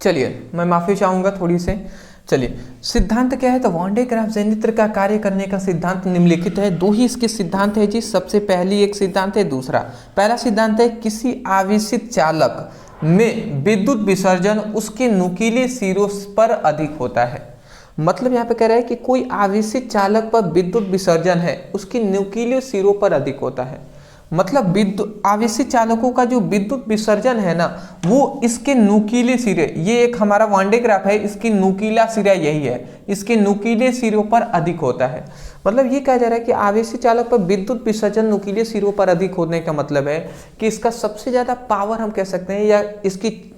S1: चलिए मैं माफी चाहूंगा थोड़ी से। चलिए सिद्धांत क्या है, तो वान डे ग्राफ जनित्र का कार्य करने का सिद्धांत निम्नलिखित है। दो ही इसके सिद्धांत है जी। सबसे पहली एक सिद्धांत है, दूसरा पहला सिद्धांत है किसी आवेशित चालक में विद्युत विसर्जन उसके नुकीले सिरों पर अधिक होता है। मतलब यहाँ पे कह रहा है कि कोई आवेशित चालक पर विद्युत विसर्जन है उसकी नुकीले सिरों पर अधिक होता है। मतलब विद्युत आवेशित चालकों का जो विद्युत विसर्जन है ना, वो इसके नुकीले सिरे, ये एक हमारा वान डे ग्राफ है, इसकी नुकीला सिरा यही है, इसके नुकीले सिरों पर अधिक होता है। मतलब ये कहा जा रहा है कि आवेशित चालक पर विद्युत विसर्जन नुकीले सिरों पर अधिक होने का मतलब है कि इसका सबसे ज्यादा पावर हम कह सकते हैं, या इसकी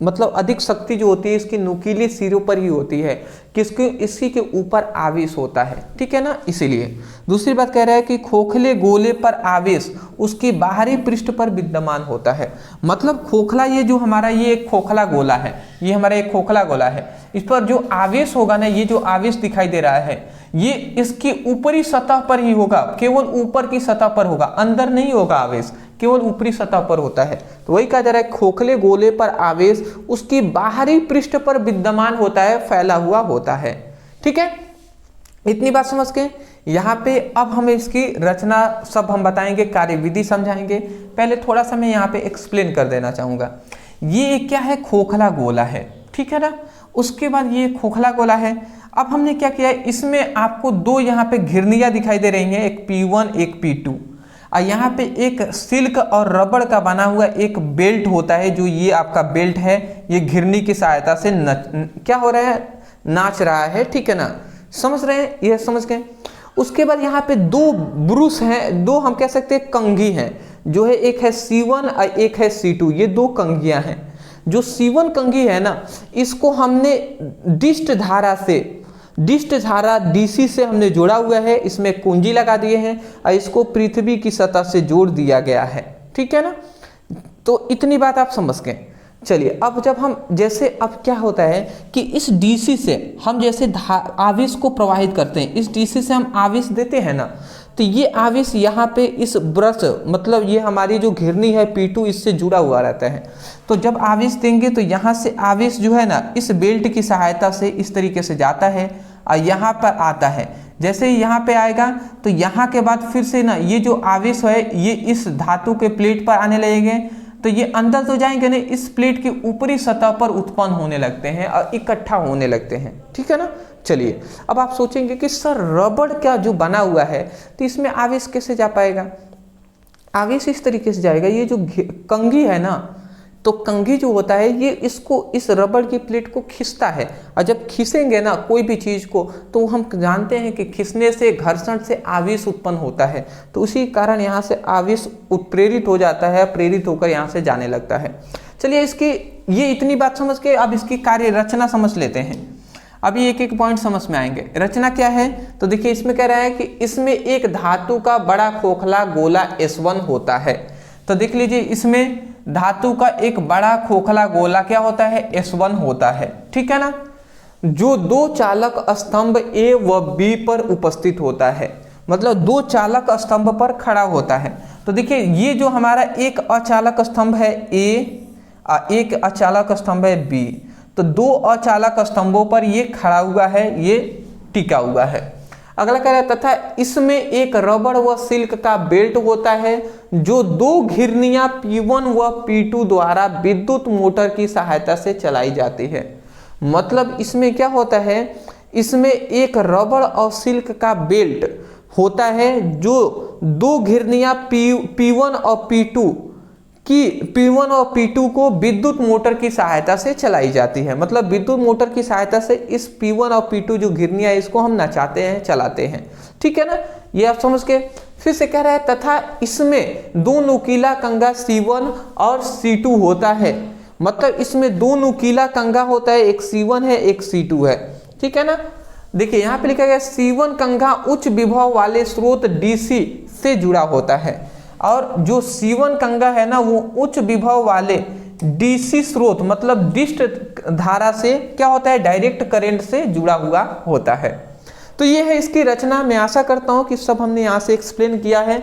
S1: मतलब अधिक शक्ति जो होती है इसकी नुकीले सिरों पर ही होती है, किसके इसी के ऊपर आवेश होता है। ठीक है ना। इसीलिए दूसरी बात कह रहा है कि खोखले गोले पर आवेश उसके बाहरी पृष्ठ पर विद्यमान होता है। मतलब खोखला, ये जो हमारा ये एक खोखला गोला है, ये हमारा एक खोखला गोला है, इस पर जो आवेश होगा ना, ये जो आवेश दिखाई दे रहा है ये इसकी ऊपरी सतह पर ही होगा, केवल ऊपर की सतह पर होगा, अंदर नहीं होगा आवेश, केवल ऊपरी सतह पर होता है। तो वही कहा जा रहा है खोखले गोले पर आवेश उसकी बाहरी पृष्ठ पर विद्यमान होता है, फैला हुआ होता है। ठीक है, इतनी बात समझ के यहाँ पे अब हमें इसकी रचना सब हम बताएंगे, कार्यविधि समझाएंगे। पहले थोड़ा सा मैं यहाँ पे एक्सप्लेन कर देना चाहूंगा। ये क्या है, खोखला गोला है, ठीक है ना। उसके बाद ये खोखला गोला है। अब हमने क्या किया है, इसमें आपको दो यहाँ पे घिरनियां दिखाई दे रही हैं, एक P1 एक P2, और यहाँ पे एक सिल्क और रबड़ का बना हुआ एक बेल्ट होता है, जो ये आपका बेल्ट है, ये घिरनी की सहायता से क्या हो रहा है, नाच रहा है। ठीक है ना, समझ रहे हैं, ये समझ गए। उसके बाद यहाँ पे दो ब्रूस हैं, दो हम कह सकते हैं कंघी हैं, जो है एक है C1 और एक है C2, ये दो कंघियां हैं। जो C1 कंघी है ना, इसको हमने डिस्ट धारा DC से हमने जोड़ा हुआ है, इसमें कुंजी लगा दिए हैं और इसको पृथ्वी की सतह से जोड़ दिया गया है। ठीक है ना। तो इतनी बात आप समझ गए। चलिए अब जब हम जैसे, अब क्या होता है कि इस DC से हम जैसे आवेश को प्रवाहित करते हैं, इस DC से हम आवेश देते हैं ना, तो ये आवेश यहाँ पे इस ब्रश, मतलब ये हमारी जो घिरनी है P2, इससे जुड़ा हुआ रहता है। तो जब आवेश देंगे तो यहाँ से आवेश जो है ना, इस बेल्ट की सहायता से इस तरीके से जाता है और यहाँ पर आता है। जैसे ही यहाँ पे आएगा तो यहाँ के बाद फिर से ना ये जो आवेश है ये इस धातु के प्लेट पर आने लगेंगे, तो ये अंदर तो जाएंगे नहीं, इस प्लेट की ऊपरी सतह पर उत्पन्न होने लगते हैं और इकट्ठा होने लगते हैं। ठीक है ना। चलिए अब आप सोचेंगे कि सर रबड़ का जो बना हुआ है तो इसमें आवेश कैसे जा पाएगा। आवेश इस तरीके से जाएगा, ये जो कंघी है ना, तो कंघी जो होता है ये इसको, इस रबड़ की प्लेट को खींचता है, और जब खींचेंगे ना कोई भी चीज़ को, तो हम जानते हैं कि खींचने से, घर्षण से आवेश उत्पन्न होता है। तो उसी कारण यहाँ से आवेश उत्प्रेरित हो जाता है, प्रेरित होकर यहाँ से जाने लगता है। चलिए इसकी ये इतनी बात समझ के अब इसकी कार्य रचना समझ लेते हैं। अभी एक एक पॉइंट समझ में आएंगे। रचना क्या है, तो देखिए इसमें कह रहा है कि इसमें एक धातु का बड़ा खोखला गोला S1 होता है। तो देख लीजिए, इसमें धातु का एक बड़ा खोखला गोला क्या होता है, S1 होता है। ठीक है ना, जो दो चालक स्तंभ A व B पर उपस्थित होता है, मतलब दो चालक स्तंभ पर खड़ा होता है। तो देखिए ये जो हमारा एक अचालक स्तंभ है A और एक अचालक स्तंभ है B, तो दो अचालक स्तंभों पर ये खड़ा हुआ है, ये टिका हुआ है। अगला कह रहा है तथा इसमें एक रबड़ व सिल्क का बेल्ट होता है, जो दो घिरनियां P1 व P2 द्वारा विद्युत मोटर की सहायता से चलाई जाती है। मतलब इसमें क्या होता है, इसमें एक रबड़ और सिल्क का बेल्ट होता है, जो दो घिरनियां P1 और P2 कि P1 और P2 को विद्युत मोटर की सहायता से चलाई जाती है। मतलब विद्युत मोटर की सहायता से इस P1 और P2 जो घिरनियाँ है इसको हम नचाते हैं, चलाते हैं। ठीक है ना, ये आप समझ के। फिर से कह रहा है तथा इसमें दो नुकीला कंगा C1 और C2 होता है। मतलब इसमें दो नुकीला कंगा होता है, एक C1 है एक C2 है। ठीक है ना, देखिए यहाँ पे लिखा गया C1 कंगा उच्च विभव वाले स्रोत DC से जुड़ा होता है और जो C1 कंगा है ना वो उच्च विभव वाले DC स्रोत मतलब डिस्ट धारा से क्या होता है, डायरेक्ट करंट से जुड़ा हुआ होता है। तो ये है इसकी रचना। मैं आशा करता हूँ कि सब हमने यहाँ से एक्सप्लेन किया है।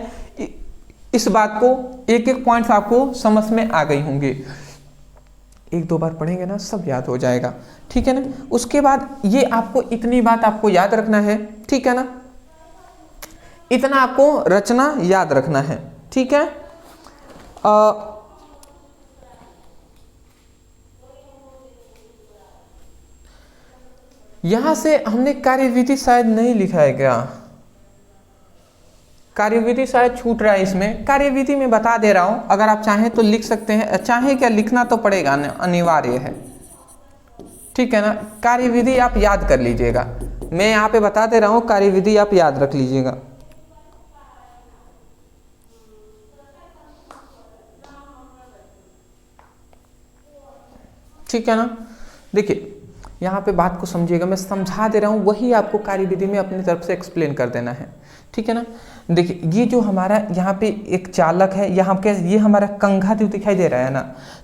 S1: इस बात को एक एक पॉइंट्स आपको समझ में आ गई होंगी। एक दो बार पढ़ेंगे ना सब याद हो जाएगा। ठीक है ना, उसके बाद ये आपको इतनी बात आपको याद रखना है। ठीक है ना, इतना आपको रचना याद रखना है। ठीक है, यहां से हमने कार्यविधि शायद नहीं लिखा है क्या? कार्यविधि शायद छूट रहा है इसमें। कार्यविधि में बता दे रहा हूं, अगर आप चाहें तो लिख सकते हैं। चाहें क्या, लिखना तो पड़ेगा, अनिवार्य है। ठीक है ना, कार्यविधि आप याद कर लीजिएगा। मैं यहाँ पे बता दे रहा हूं, कार्यविधि आप याद रख लीजिएगा। ठीक है ना, देखिए यहाँ पे बात को समझिएगा, मैं समझा दे रहा हूँ, वही आपको कार्यविधि में अपनी तरफ से एक्सप्लेन कर देना है। ठीक है ना, देखिए ये जो हमारा यहाँ पे एक चालक है, यहाँ पे ये हमारा कंघा जो दिखाई दे रहा है ना,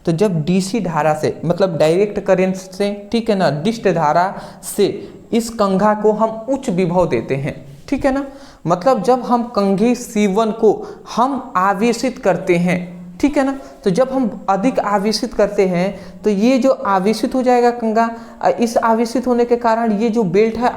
S1: तो जब DC धारा से मतलब डायरेक्ट करंट से, ठीक है ना, डिस्ट धारा से इस कंघा को हम उच्च विभव देते हैं। ठीक है ना, मतलब जब हम कंघी C1 को हम आवेशित करते हैं, ठीक है ना, तो जब हम अधिक आवेशित करते हैं तो ये जो आवेशित हो जाएगा कंघा, इस आवेशित होने के कारण ये जो बेल्ट है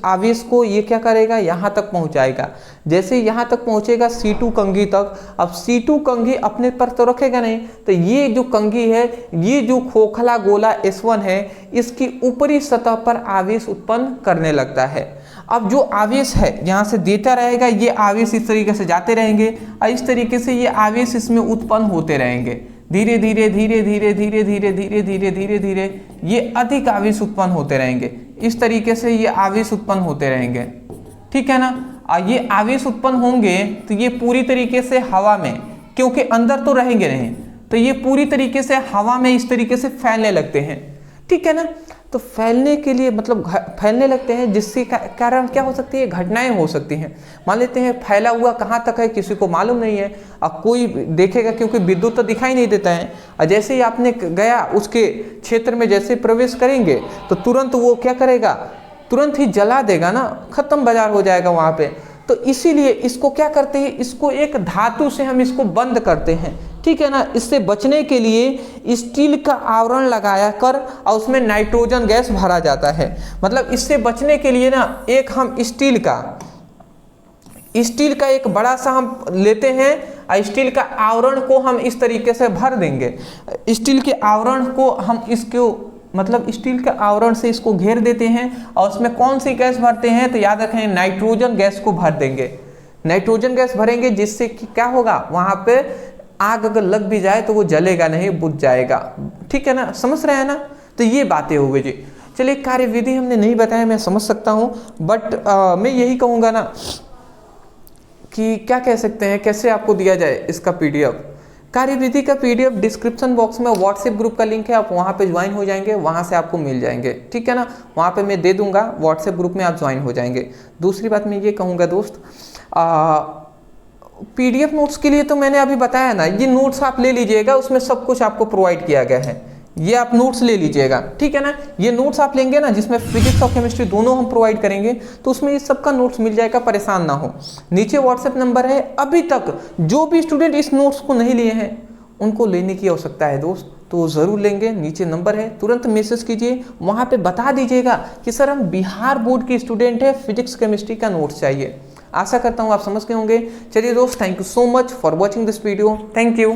S1: आवेश को ये क्या करेगा, यहाँ तक पहुँचाएगा। जैसे यहाँ तक पहुँचेगा C2 कंघी तक, अब C2 कंघी अपने पर तो रखेगा नहीं, तो ये जो कंघी है, ये जो खोखला गोला S1 है, इसकी ऊपरी सतह पर आवेश उत्पन्न करने लगता है। अब जो आवेश है यहाँ से देता रहेगा, ये आवेश इस तरीके से जाते रहेंगे और इस तरीके से ये आवेश इसमें उत्पन्न होते रहेंगे। धीरे धीरे धीरे धीरे धीरे धीरे धीरे धीरे धीरे धीरे ये अधिक आवेश उत्पन्न होते रहेंगे। इस तरीके से ये आवेश उत्पन्न होते रहेंगे। ठीक है ना, और ये आवेश उत्पन्न होंगे तो ये पूरी तरीके से हवा में, क्योंकि अंदर तो रहेंगे नहीं, तो ये पूरी तरीके से हवा में इस तरीके से फैलने लगते हैं। ठीक है ना, तो फैलने के लिए मतलब फैलने लगते हैं, जिससे कारण क्या हो सकती है, घटनाएं हो सकती हैं। मान लेते हैं फैला हुआ कहाँ तक है किसी को मालूम नहीं है, अब कोई देखेगा क्योंकि विद्युत तो दिखाई नहीं देता है, और जैसे ही आपने गया उसके क्षेत्र में जैसे प्रवेश करेंगे तो तुरंत वो क्या करेगा, तुरंत ही जला देगा ना, खत्म बाजार हो जाएगा वहाँ पे। तो इसीलिए इसको क्या करते हैं, इसको एक धातु से हम इसको बंद करते हैं। ठीक है ना, इससे बचने के लिए स्टील का आवरण लगाया कर और उसमें नाइट्रोजन गैस भरा जाता है। मतलब इससे बचने के लिए ना एक हम स्टील का एक बड़ा सा हम लेते हैं और स्टील का आवरण को हम इस तरीके से भर देंगे। स्टील के आवरण को हम इसको मतलब स्टील के आवरण से इसको घेर देते हैं और उसमें कौन सी गैस भरते हैं, तो याद रखें नाइट्रोजन गैस को भर देंगे। नाइट्रोजन गैस भरेंगे जिससे कि क्या होगा, वहाँ पे आग अगर लग भी जाए तो वो जलेगा नहीं, बुझ जाएगा। ठीक है ना, समझ रहे हैं ना, तो ये बातें हो गई जी। चलिए कार्यविधि हमने नहीं बताया, मैं समझ सकता हूँ, बट मैं यही कहूँगा ना कि क्या कह सकते हैं, कैसे आपको दिया जाए इसका PDF। कार्यविधि का PDF डिस्क्रिप्शन बॉक्स में व्हाट्सएप ग्रुप का लिंक है, आप वहाँ पे ज्वाइन हो जाएंगे, वहाँ से आपको मिल जाएंगे। ठीक है ना, वहाँ पे मैं दे दूंगा, व्हाट्सएप ग्रुप में आप ज्वाइन हो जाएंगे। दूसरी बात मैं ये कहूँगा दोस्त, PDF नोट्स के लिए तो मैंने अभी बताया ना, ये नोट्स आप ले लीजिएगा, उसमें सब कुछ आपको प्रोवाइड किया गया है, ये आप नोट्स ले लीजिएगा। ठीक है ना, ये नोट्स आप लेंगे ना जिसमें फिजिक्स और केमिस्ट्री दोनों हम प्रोवाइड करेंगे, तो उसमें इस सब का नोट्स मिल जाएगा, परेशान ना हो। नीचे व्हाट्सएप नंबर है, अभी तक जो भी स्टूडेंट इस नोट्स को नहीं लिए हैं उनको लेने की आवश्यकता है दोस्त, तो ज़रूर लेंगे। नीचे नंबर है, तुरंत मैसेज कीजिए, वहाँ पे बता दीजिएगा कि सर हम बिहार बोर्ड के स्टूडेंट है, फिजिक्स केमिस्ट्री का नोट्स चाहिए। आशा करता हूँ आप समझ गए होंगे। चलिए दोस्त, thank you so much for watching this video, thank you.